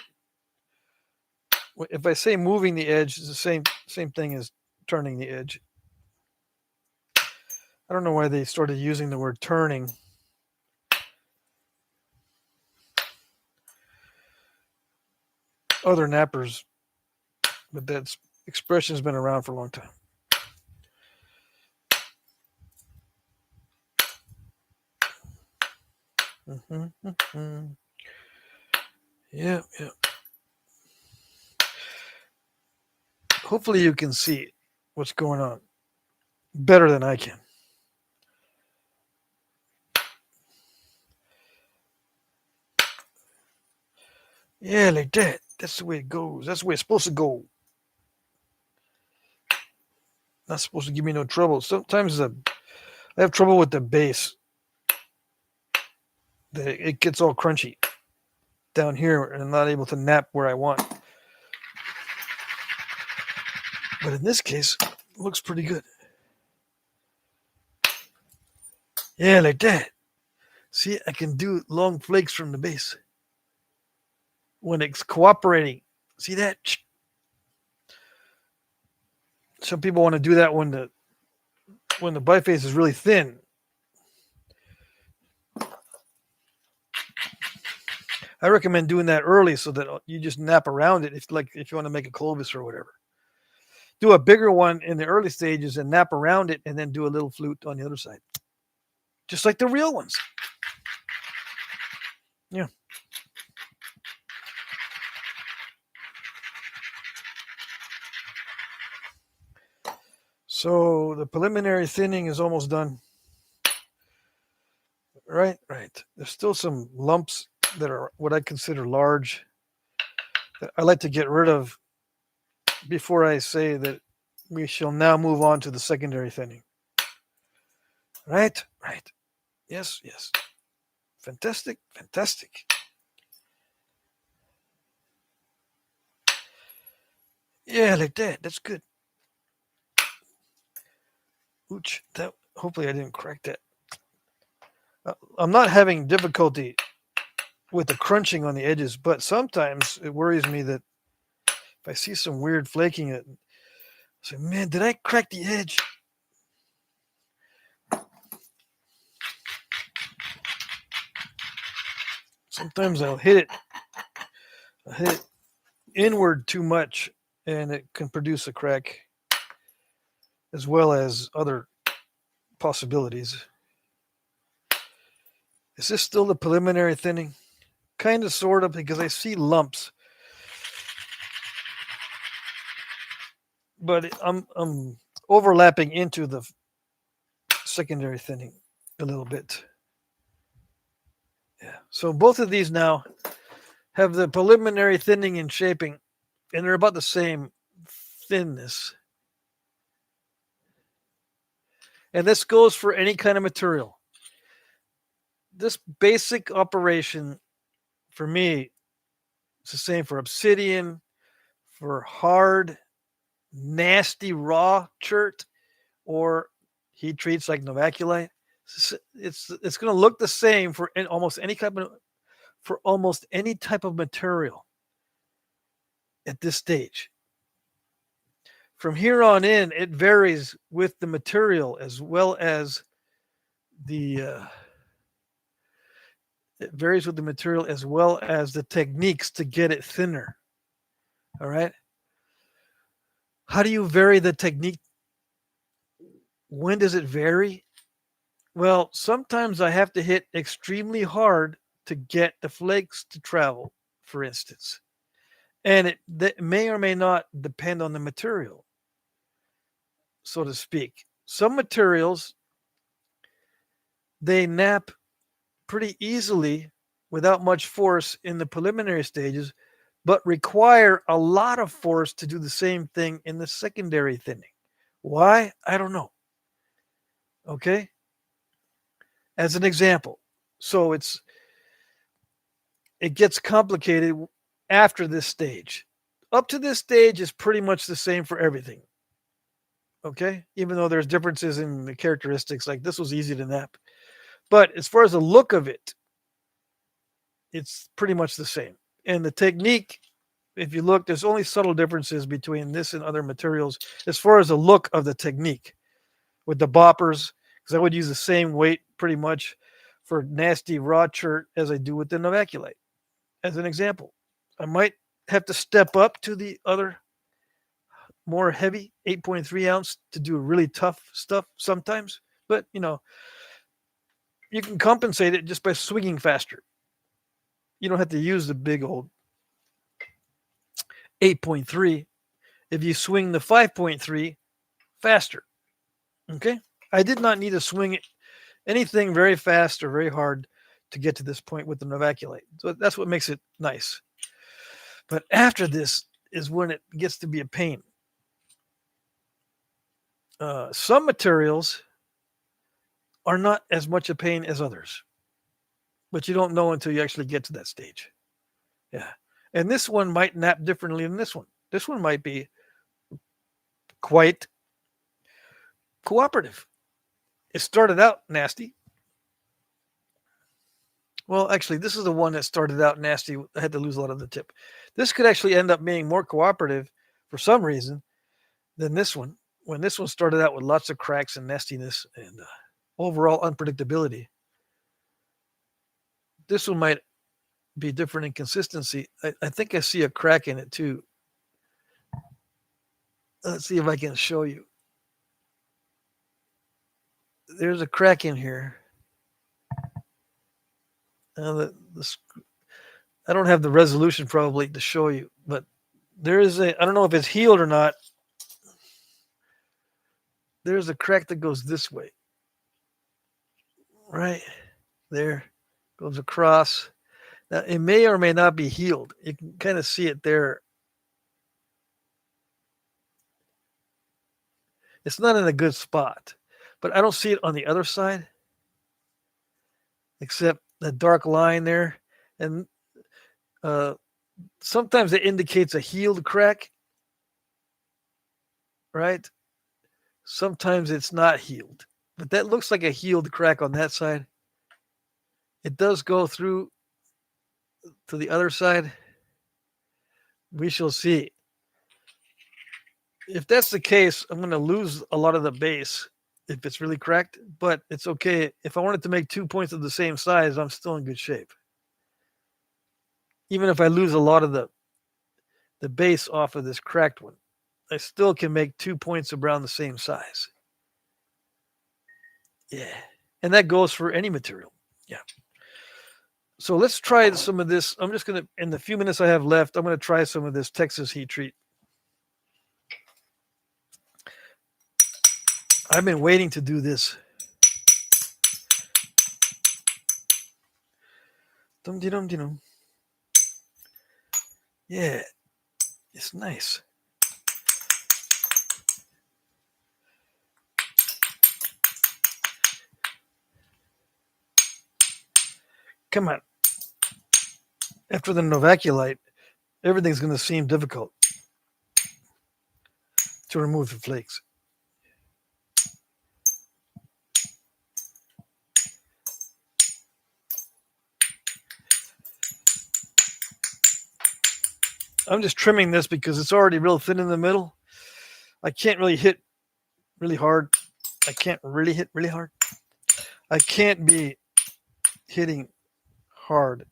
If I say moving the edge, it's the same thing as turning the edge. I don't know why they started using the word turning. Other nappers, but that expression has been around for a long time. Yeah. Hopefully you can see what's going on better than I can. Yeah, like that. That's the way it goes. That's the way it's supposed to go. Not supposed to give me no trouble. Sometimes I have trouble with the base. It gets all crunchy down here and I'm not able to nap where I want. But in this case, it looks pretty good. Yeah, like that. See, I can do long flakes from the base. When it's cooperating. See that? Some people want to do that when the biface is really thin. I recommend doing that early so that you just nap around it if you want to make a Clovis or whatever. Do a bigger one in the early stages and nap around it and then do a little flute on the other side. Just like the real ones. Yeah. So the preliminary thinning is almost done. Right. There's still some lumps that are what I consider large that I like to get rid of before I say that we shall now move on to the secondary thinning. Right. Yes. Fantastic. Yeah, like that. That's good. Ooch, hopefully I didn't crack that. I'm not having difficulty with the crunching on the edges, but sometimes it worries me that if I see some weird flaking, I say, man, did I crack the edge? Sometimes I'll hit it inward too much, and it can produce a crack, as well as other possibilities. Is this still the preliminary thinning? Kind of, sort of, because I see lumps. But I'm overlapping into the secondary thinning a little bit. Yeah. So both of these now have the preliminary thinning and shaping, and they're about the same thinness. And this goes for any kind of material. This basic operation, for me, it's the same for obsidian, for hard, nasty, raw chert, or heat treats like novaculite. It's going to look the same for almost any type of material at this stage. From here on in, it varies with the material as well as the techniques to get it thinner. All right. How do you vary the technique? When does it vary? Well, sometimes I have to hit extremely hard to get the flakes to travel, for instance. And that may or may not depend on the material, so to speak. Some materials, they nap pretty easily without much force in the preliminary stages, but require a lot of force to do the same thing in the secondary thinning. Why? I don't know. Okay? As an example. So it gets complicated after this stage. Up to this stage is pretty much the same for everything. Okay? Even though there's differences in the characteristics, like this was easy to nap. But as far as the look of it, it's pretty much the same. And the technique, if you look, there's only subtle differences between this and other materials as far as the look of the technique. With the boppers, because I would use the same weight pretty much for nasty raw chert as I do with the novaculite. As an example, I might have to step up to the other more heavy 8.3 ounce to do really tough stuff sometimes, but you can compensate it just by swinging faster. You don't have to use the big old 8.3 if you swing the 5.3 faster. Okay? I did not need to swing anything very fast or very hard to get to this point with the novaculite. So that's what makes it nice. But after this is when it gets to be a pain. Some materials are not as much a pain as others, but you don't know until you actually get to that stage. Yeah. And this one might nap differently than this one. This one might be quite cooperative. It started out nasty. Well, actually, this is the one that started out nasty. I had to lose a lot of the tip. This could actually end up being more cooperative for some reason than this one. When this one started out with lots of cracks and nastiness and overall unpredictability, this one might be different in consistency. I think I see a crack in it too. Let's see if I can show you. There's a crack in here. I don't have the resolution probably to show you, but there is I don't know if it's healed or not. There's a crack that goes this way. Right there, goes across. Now, it may or may not be healed. You can kind of see it there. It's not in a good spot, but I don't see it on the other side, except the dark line there. And sometimes it indicates a healed crack, right? Sometimes it's not healed, but that looks like a healed crack on that side. It does go through to the other side. We shall see. If that's the case, I'm going to lose a lot of the base if it's really cracked, but it's okay. If I wanted to make 2 points of the same size, I'm still in good shape. Even if I lose a lot of the the base off of this cracked one, I still can make 2 points around the same size. Yeah. And that goes for any material. Yeah. So let's try some of this. I'm just going to, in the few minutes I have left, I'm going to try some of this Texas heat treat. I've been waiting to do this. Dum-de-dum-de-dum. Yeah, it's nice. Come on. After the Novaculite, everything's going to seem difficult to remove the flakes. I'm just trimming this because it's already real thin in the middle. I can't really hit really hard. I can't really hit really hard. I can't be hitting hard.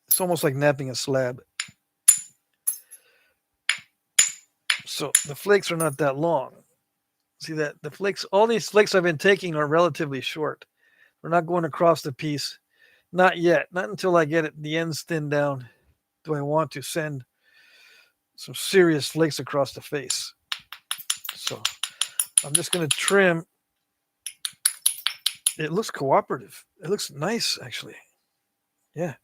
It's almost like knapping a slab. So the flakes are not that long. See that? The flakes, all these flakes I've been taking are relatively short. We're not going across the piece. Not yet. Not until I get it, the ends thinned down. Do I want to send some serious flakes across the face? So I'm just going to trim. It looks cooperative. It looks nice, actually. Yeah.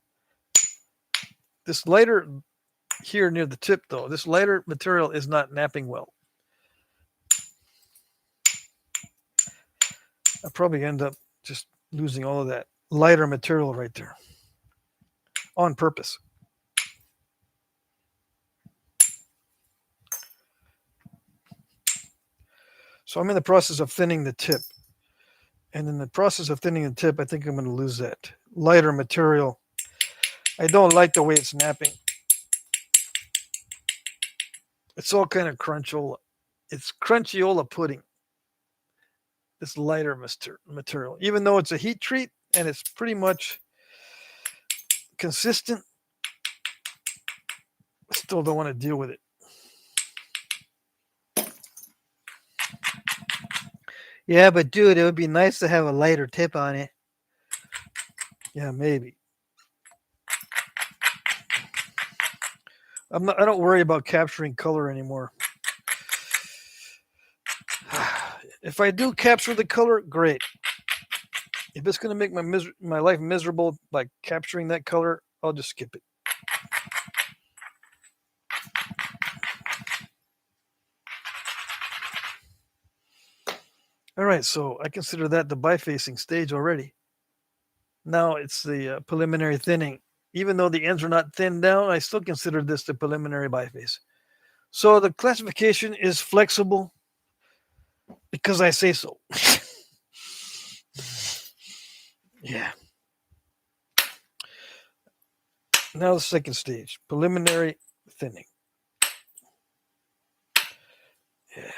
This lighter here near the tip, though, this lighter material is not knapping well. I'll probably end up just losing all of that lighter material right there on purpose. So I'm in the process of thinning the tip. And in the process of thinning the tip, I think I'm going to lose that lighter material. I don't like the way it's knapping. It's all kind of crunchola. It's crunchyiola pudding. This lighter material. Even though it's a heat treat and it's pretty much consistent, I still don't want to deal with it. Yeah, but dude, it would be nice to have a lighter tip on it. Yeah, maybe. I don't worry about capturing color anymore. If I do capture the color, great. If it's going to make my life miserable by capturing that color, I'll just skip it. All right, so I consider that the bifacing stage already. Now it's the preliminary thinning. Even though the ends are not thinned down, I still consider this the preliminary biface. So the classification is flexible because I say so. Yeah. Now the second stage, preliminary thinning. Yeah.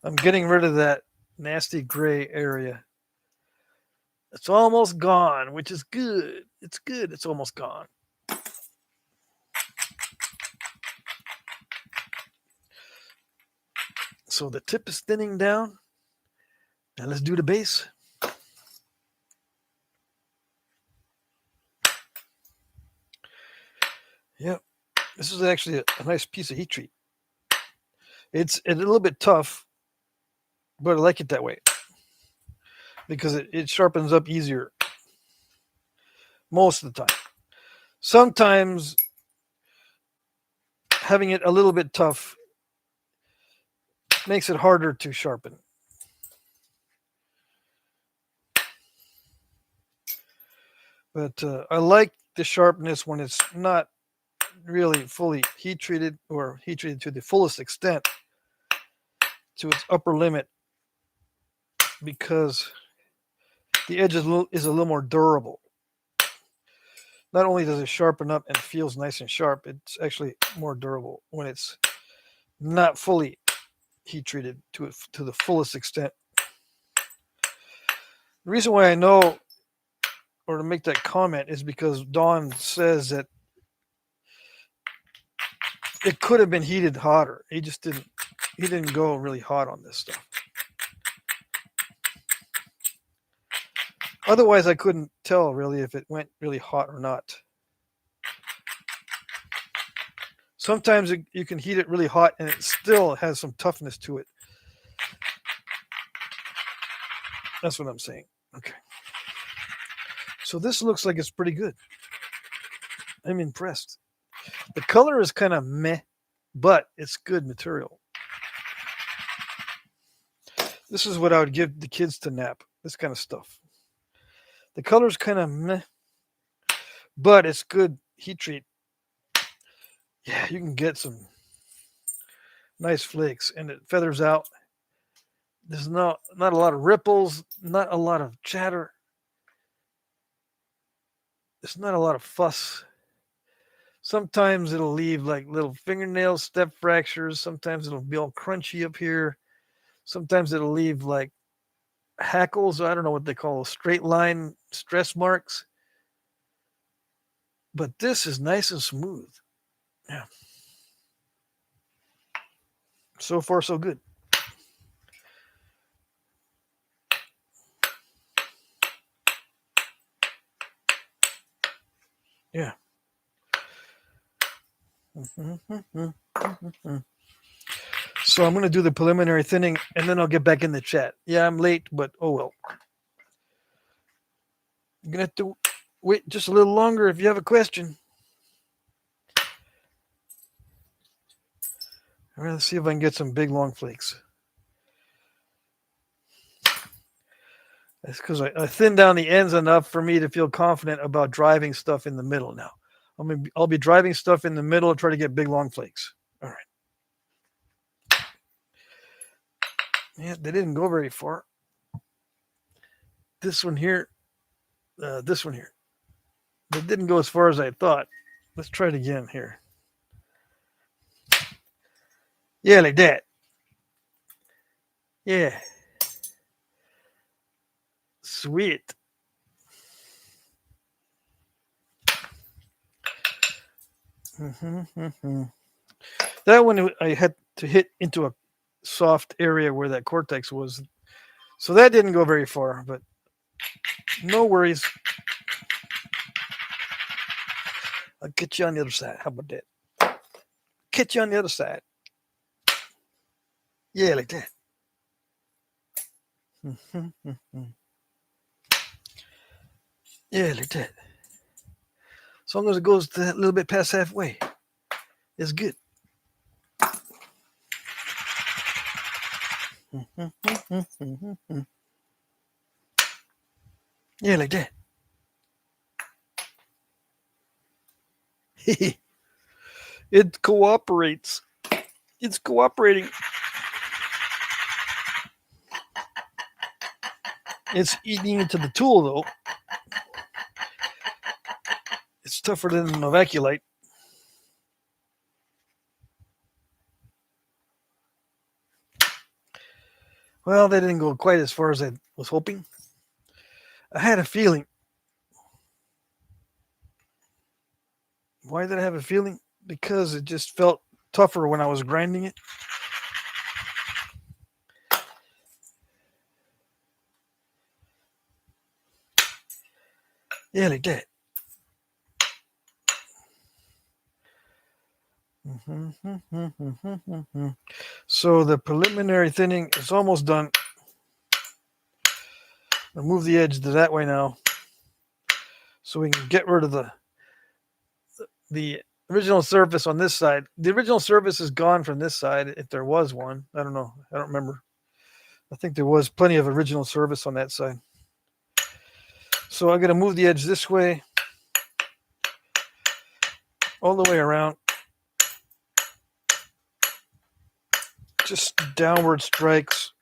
I'm getting rid of that nasty gray area. It's almost gone, which is good. It's good. It's almost gone. So the tip is thinning down. Now let's do the base. Yep. This is actually a nice piece of heat treat. It's a little bit tough, but I like it that way because it sharpens up easier most of the time. Sometimes having it a little bit tough makes it harder to sharpen. But I like the sharpness when it's not really fully heat treated or heat treated to the fullest extent to its upper limit, because the edge is a little more durable. Not only does it sharpen up and feels nice and sharp, it's actually more durable when it's not fully heat treated to the fullest extent. The reason why I know, or to make that comment, is because Dawn says that it could have been heated hotter. He didn't go really hot on this stuff. Otherwise, I couldn't tell really if it went really hot or not. Sometimes you can heat it really hot and it still has some toughness to it. That's what I'm saying. Okay. So this looks like it's pretty good. I'm impressed. The color is kind of meh, but it's good material. This is what I would give the kids to nap. This kind of stuff. The color's kind of meh, but it's good heat treat. Yeah, you can get some nice flakes, and it feathers out. There's not a lot of ripples, not a lot of chatter. There's not a lot of fuss. Sometimes it'll leave like little fingernail step fractures. Sometimes it'll be all crunchy up here. Sometimes it'll leave like hackles. I don't know what they call straight line stress marks. But this is nice and smooth. Yeah. So far, so good. Yeah. So I'm going to do the preliminary thinning, and then I'll get back in the chat. Yeah, I'm late, but oh well. You're going to have to wait just a little longer if you have a question. All right, let's see if I can get some big long flakes. That's because I thinned down the ends enough for me to feel confident about driving stuff in the middle now. I'll be driving stuff in the middle and try to get big long flakes. All right. Yeah, they didn't go very far. This one here. They didn't go as far as I thought. Let's try it again here. Yeah, like that. Yeah. Sweet. That one I had to hit into a soft area where that cortex was. So that didn't go very far, but no worries. I'll get you on the other side. How about that? Get you on the other side. Yeah, like that. Yeah, like that. As long as it goes a little bit past halfway, it's good. Yeah, like that. It cooperates. It's cooperating. It's eating into the tool, though. It's tougher than the Novaculite. Well, they didn't go quite as far as I was hoping. I had a feeling. Why did I have a feeling? Because it just felt tougher when I was grinding it. Yeah, like that. So the preliminary thinning is almost done. I'll move the edge to that way now, so we can get rid of the original surface on this side. The original surface is gone from this side, if there was one. I don't know. I don't remember. I think there was plenty of original surface on that side. So I'm going to move the edge this way, all the way around. Just downward strikes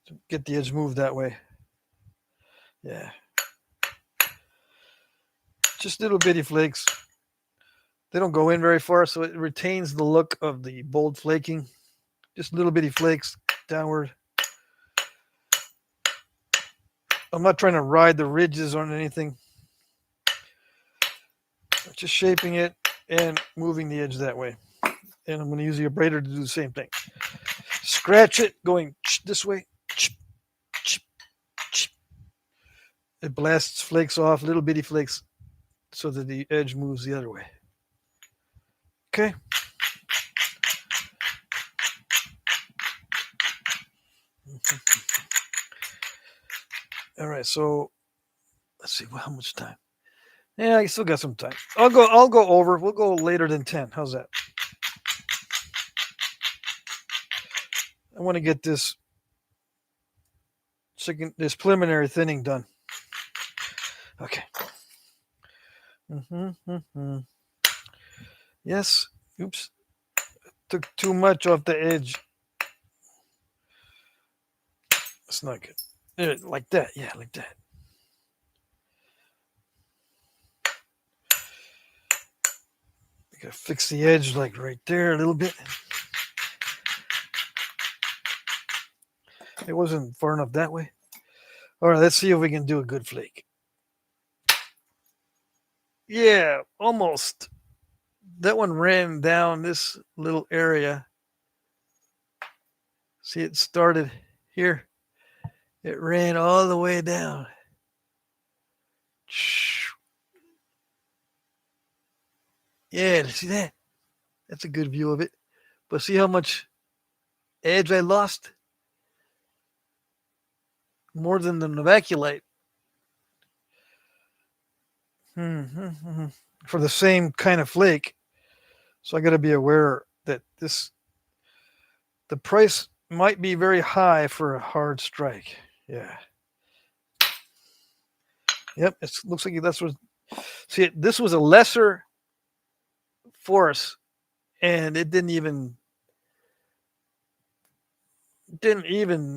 to get the edge moved that way. Yeah. Just little bitty flakes. They don't go in very far, so it retains the look of the bold flaking. Just little bitty flakes downward. I'm not trying to ride the ridges on anything. Just shaping it. and moving the edge that way. And I'm going to use the abrader to do the same thing. Scratch it going this way. It blasts flakes off, little bitty flakes, so that the edge moves the other way. Okay. All right, so let's see how much time. Yeah, I still got some time. I'll go over. We'll go later than 10. How's that? I want to get this preliminary thinning done. Okay. Yes. Oops. Took too much off the edge. That's not good. Yeah, like that. Yeah, like that. I gotta fix the edge like right there a little bit. It wasn't far enough that way. All right, let's see if we can do a good flake. Yeah, almost. That one ran down this little area. See, it started here. It ran all the way down. Yeah, see that? That's a good view of it. But see how much edge I lost? More than the Novaculite. For the same kind of flake. So I got to be aware that the price might be very high for a hard strike. Yeah. Yep. It looks like that's what. See, this was a lesser force, and it didn't even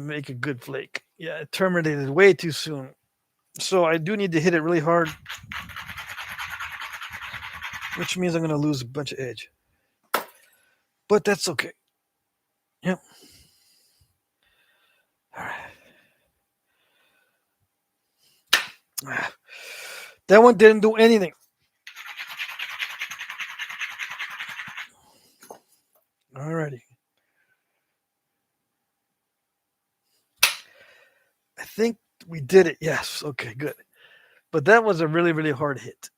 make a good flake. Yeah, it terminated way too soon. So I do need to hit it really hard, which means I'm going to lose a bunch of edge. But that's okay. Yep. All right. That one didn't do anything. Alrighty. I think we did it. Yes. Okay, good. But that was a really, really hard hit.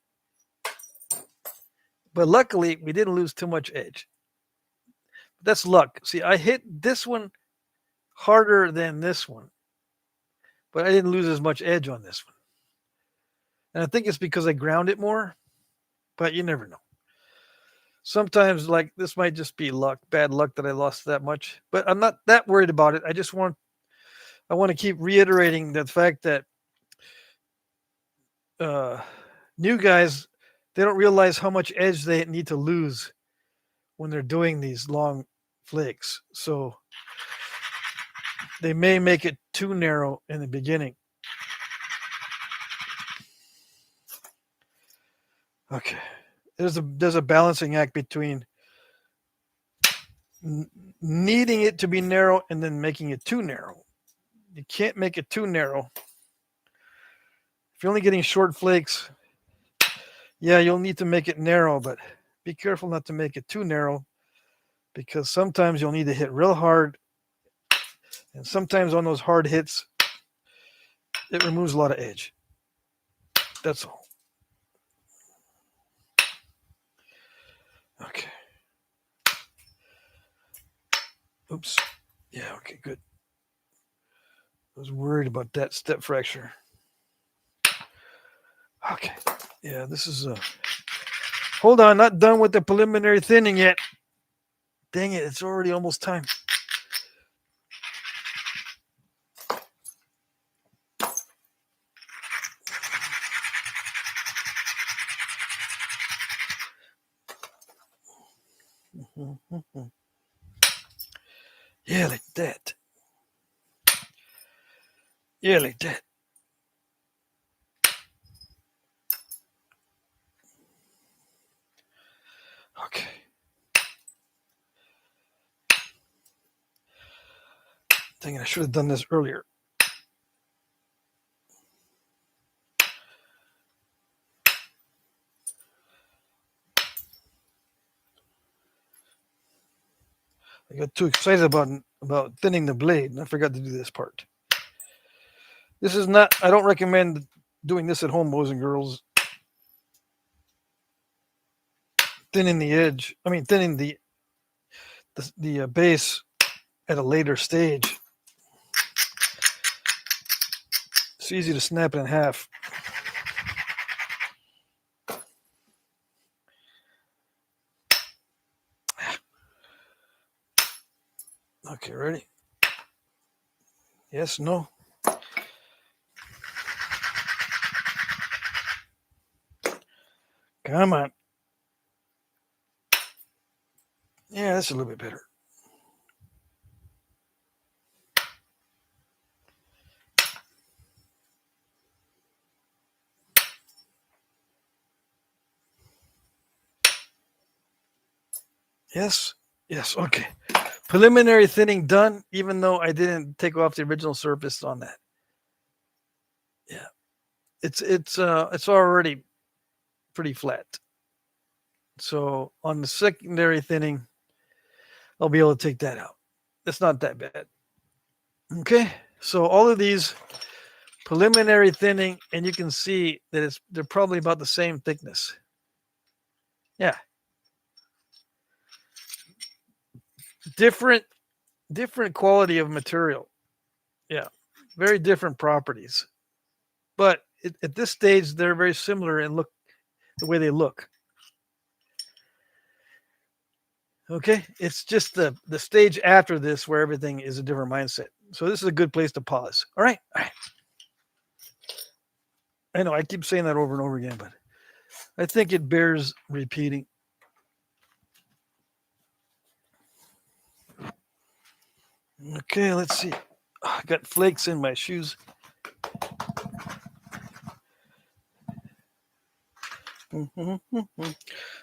But luckily, we didn't lose too much edge. That's luck. See, I hit this one harder than this one, but I didn't lose as much edge on this one. And I think it's because I ground it more, but you never know. Sometimes, like, this might just be luck, bad luck that I lost that much, but I'm not that worried about it. I want to keep reiterating the fact that new guys, they don't realize how much edge they need to lose when they're doing these long flakes. So they may make it too narrow in the beginning. Okay. There's a balancing act between needing it to be narrow and then making it too narrow. You can't make it too narrow. If you're only getting short flakes, yeah, you'll need to make it narrow, but be careful not to make it too narrow because sometimes you'll need to hit real hard. And sometimes on those hard hits, it removes a lot of edge. That's all. Okay. Oops. Yeah, okay, good. I was worried about that step fracture. Okay. Yeah, this is hold on, not done with the preliminary thinning yet. Dang it, it's already almost time. Yeah, like that. Yeah, like that. Okay. Dang it, I should have done this earlier. I got too excited about thinning the blade, and I forgot to do this part. This is not. I don't recommend doing this at home, boys and girls. Thinning the edge. I mean, thinning the base at a later stage. It's easy to snap it in half. Okay, ready? Yes, no. Come on. Yeah, that's a little bit better. Yes, yes, okay. Preliminary thinning done, even though I didn't take off the original surface on that. Yeah, it's already pretty flat. So on the secondary thinning, I'll be able to take that out. It's not that bad. Okay, so all of these preliminary thinning, and you can see that they're probably about the same thickness. Yeah, different quality of material. Yeah, very different properties. But at this stage, they're very similar in look, the way they look. Okay, it's just the stage after this where everything is a different mindset. So this is a good place to pause. All right. I know I keep saying that over and over again, but I think it bears repeating. Okay, let's see. I got flakes in my shoes.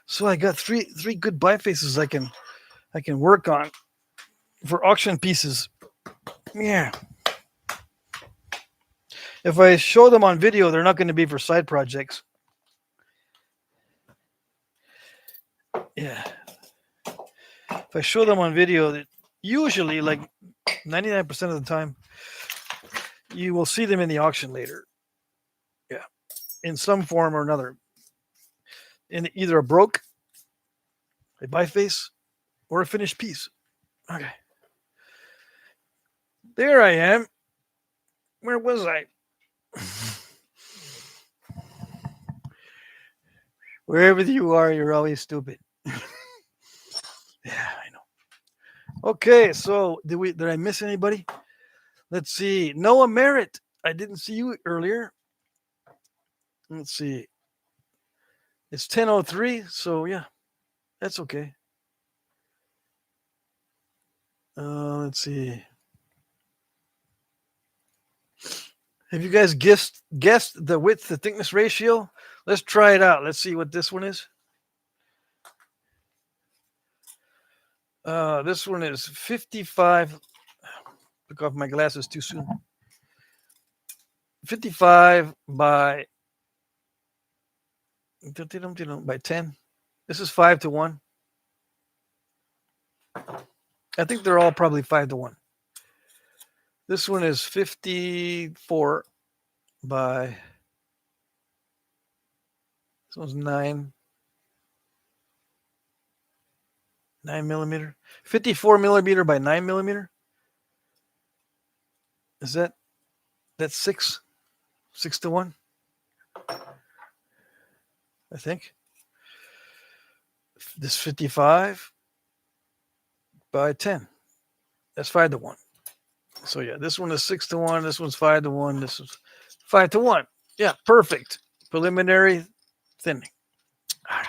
So I got three good bifaces I can work on for auction pieces. Yeah. If I show them on video, they're not going to be for side projects. Yeah. If I show them on video, that usually like 99% of the time, you will see them in the auction later. Yeah. In some form or another. In either a broke, a biface, or a finished piece. Okay. There I am. Where was I? Wherever you are, you're always stupid. Yeah, I know. Okay, so did I miss anybody? Let's see. Noah Merritt. I didn't see you earlier. Let's see. It's 10:03, so yeah, that's okay. Let's see. Have you guys guessed the width to thickness ratio? Let's try it out. Let's see what this one is. This one is 55. Took off my glasses too soon. 55 by 10. This is 5-1. I think they're all probably 5-1. This one is 54 by. This one's 9 millimeter. 54 millimeter by 9 millimeter. Is that's 6-1? I think. This 55 by 10. That's 5-1. So yeah, this one is 6-1. This one's 5-1. This is 5-1. Yeah, perfect. Preliminary thinning. All right.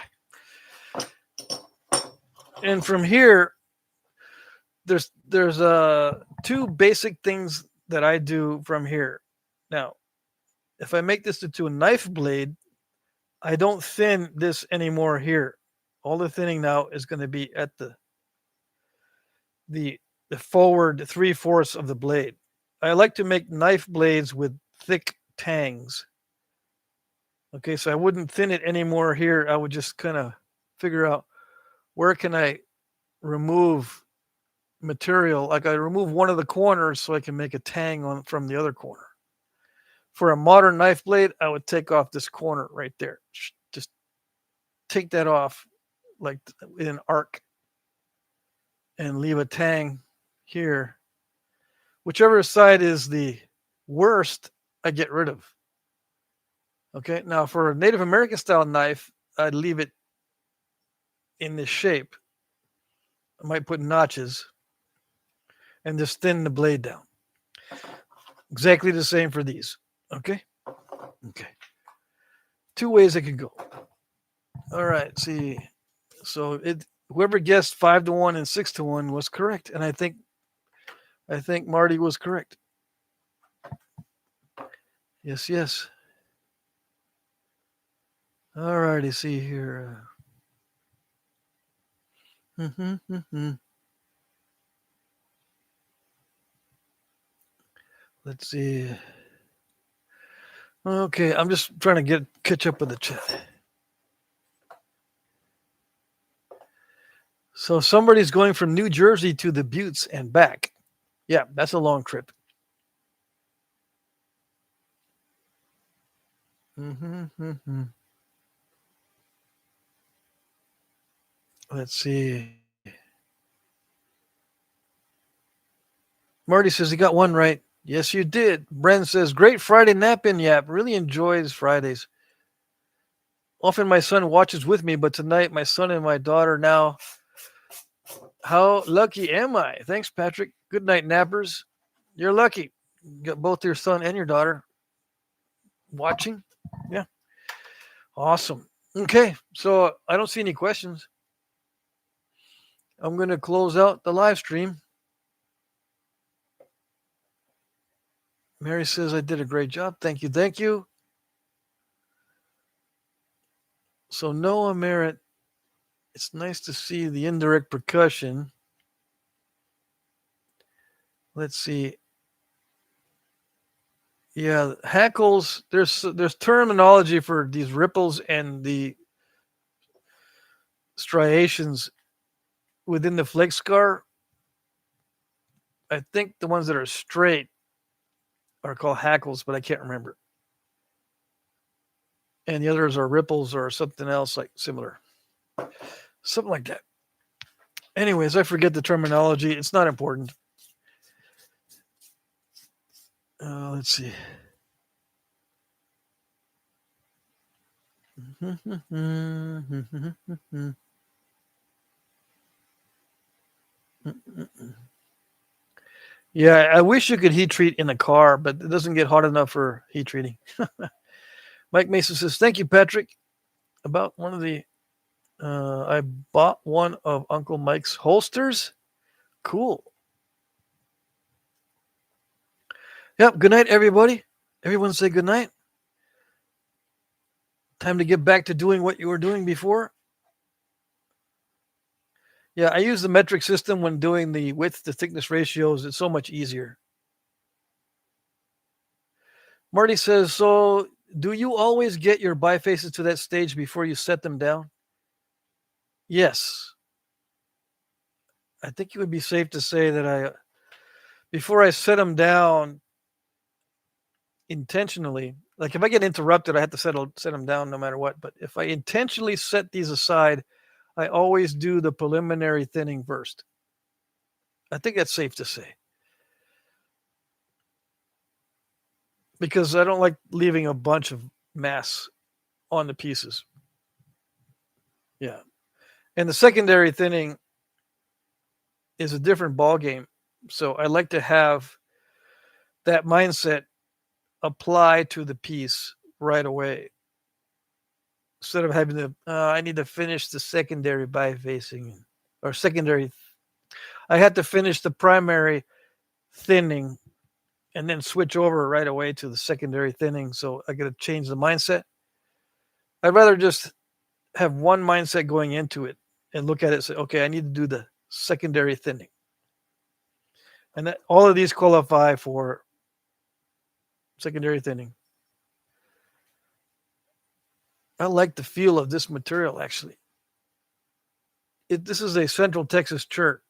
And from here, there's two basic things that I do from here. Now, if I make this into a knife blade, I don't thin this anymore here. All the thinning now is going to be at the forward 3/4 of the blade. I like to make knife blades with thick tangs. Okay, so I wouldn't thin it anymore here. I would just kind of figure out where can I remove material. Like I remove one of the corners so I can make a tang on from the other corner. For a modern knife blade, I would take off this corner right there. Just take that off like in an arc and leave a tang here. Whichever side is the worst, I get rid of. Okay, now for a Native American style knife, I'd leave it in this shape. I might put notches and just thin the blade down. Exactly the same for these. Okay? Okay. Two ways it could go. All right, see. So whoever guessed 5-1 and 6-1 was correct. And I think Marty was correct. Yes, yes. All righty, see here. Let's see. Okay, I'm just trying to catch up with the chat. So somebody's going from New Jersey to the Buttes and back. Yeah, that's a long trip. Let's see. Marty says he got one right. Yes, you did. Bren says, great Friday nap-in yap. Really enjoys Fridays. Often my son watches with me, but tonight my son and my daughter now. How lucky am I? Thanks, Patrick. Good night, nappers. You're lucky. You got both your son and your daughter watching. Yeah. Awesome. Okay, so I don't see any questions. I'm going to close out the live stream. Mary says I did a great job. Thank you. Thank you. So Noah Merritt, it's nice to see the indirect percussion. Let's see. Yeah, hackles. There's terminology for these ripples and the striations within the flex scar. I think the ones that are straight are called hackles, but I can't remember. And the others are ripples or something else like similar. Something like that. Anyways, I forget the terminology. It's not important. Let's see. Yeah, I wish you could heat treat in a car, but it doesn't get hot enough for heat treating. Mike Mason says, thank you, Patrick. About one of the, I bought one of Uncle Mike's holsters. Cool. Yep. Good night, everybody. Everyone say good night. Time to get back to doing what you were doing before. Yeah, I use the metric system when doing the width to thickness ratios. It's so much easier. Marty says, so do you always get your bifaces to that stage before you set them down? Yes. I think it would be safe to say that before I set them down intentionally, like if I get interrupted, I have to set them down no matter what. But if I intentionally set these aside, I always do the preliminary thinning first. I think that's safe to say. Because I don't like leaving a bunch of mass on the pieces. Yeah. And the secondary thinning is a different ball game. So I like to have that mindset apply to the piece right away. Instead of having to, I need to finish the secondary bifacing or secondary. I had to finish the primary thinning and then switch over right away to the secondary thinning. So I got to change the mindset. I'd rather just have one mindset going into it and look at it and say, okay, I need to do the secondary thinning. And that, all of these qualify for secondary thinning. I like the feel of this material, actually. This is a Central Texas chert.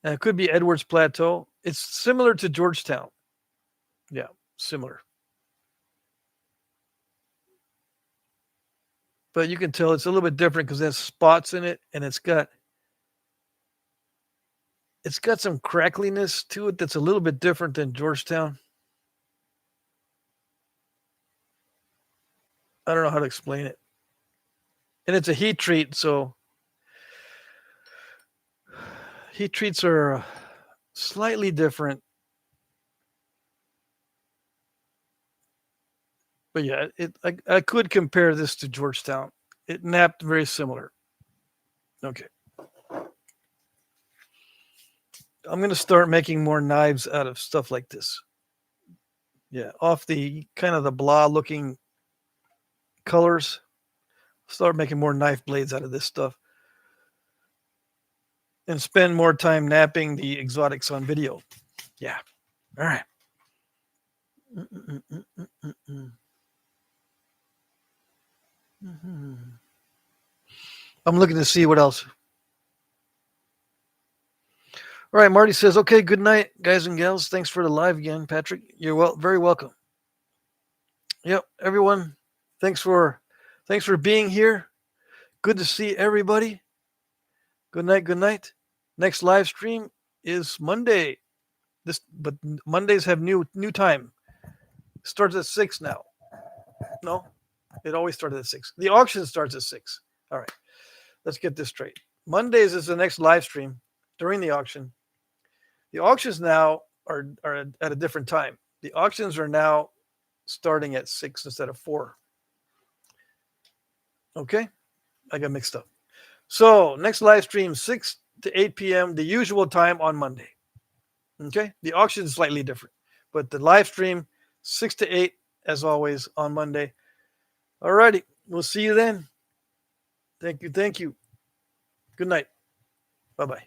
And it could be Edwards Plateau. It's similar to Georgetown. Yeah, similar. But you can tell it's a little bit different because it has spots in it, and it's got some crackliness to it that's a little bit different than Georgetown. I don't know how to explain it. And it's a heat treat, so heat treats are slightly different. But yeah, I could compare this to Georgetown. It napped very similar. Okay. I'm going to start making more knives out of stuff like this. Yeah, off the kind of the blah looking colors. Start making more knife blades out of this stuff. And spend more time napping the exotics on video. Yeah. All right. I'm looking to see what else. All right, Marty says, okay, good night, guys and gals. Thanks for the live again, Patrick. You're very welcome. Yep, everyone, thanks for being here. Good to see everybody. Good night, good night. Next live stream is Monday. But Mondays have new time. Starts at 6 now. No, it always started at 6. The auction starts at 6. All right, let's get this straight. Mondays is the next live stream during the auction. The auctions now are at a different time. The auctions are now starting at 6 instead of 4. Okay, I got mixed up. So next live stream 6 to 8 p.m. the usual time on Monday. Okay, the auction is slightly different, but the live stream 6 to 8 as always on Monday. All righty, we'll see you then. Thank you. Good night. Bye-bye.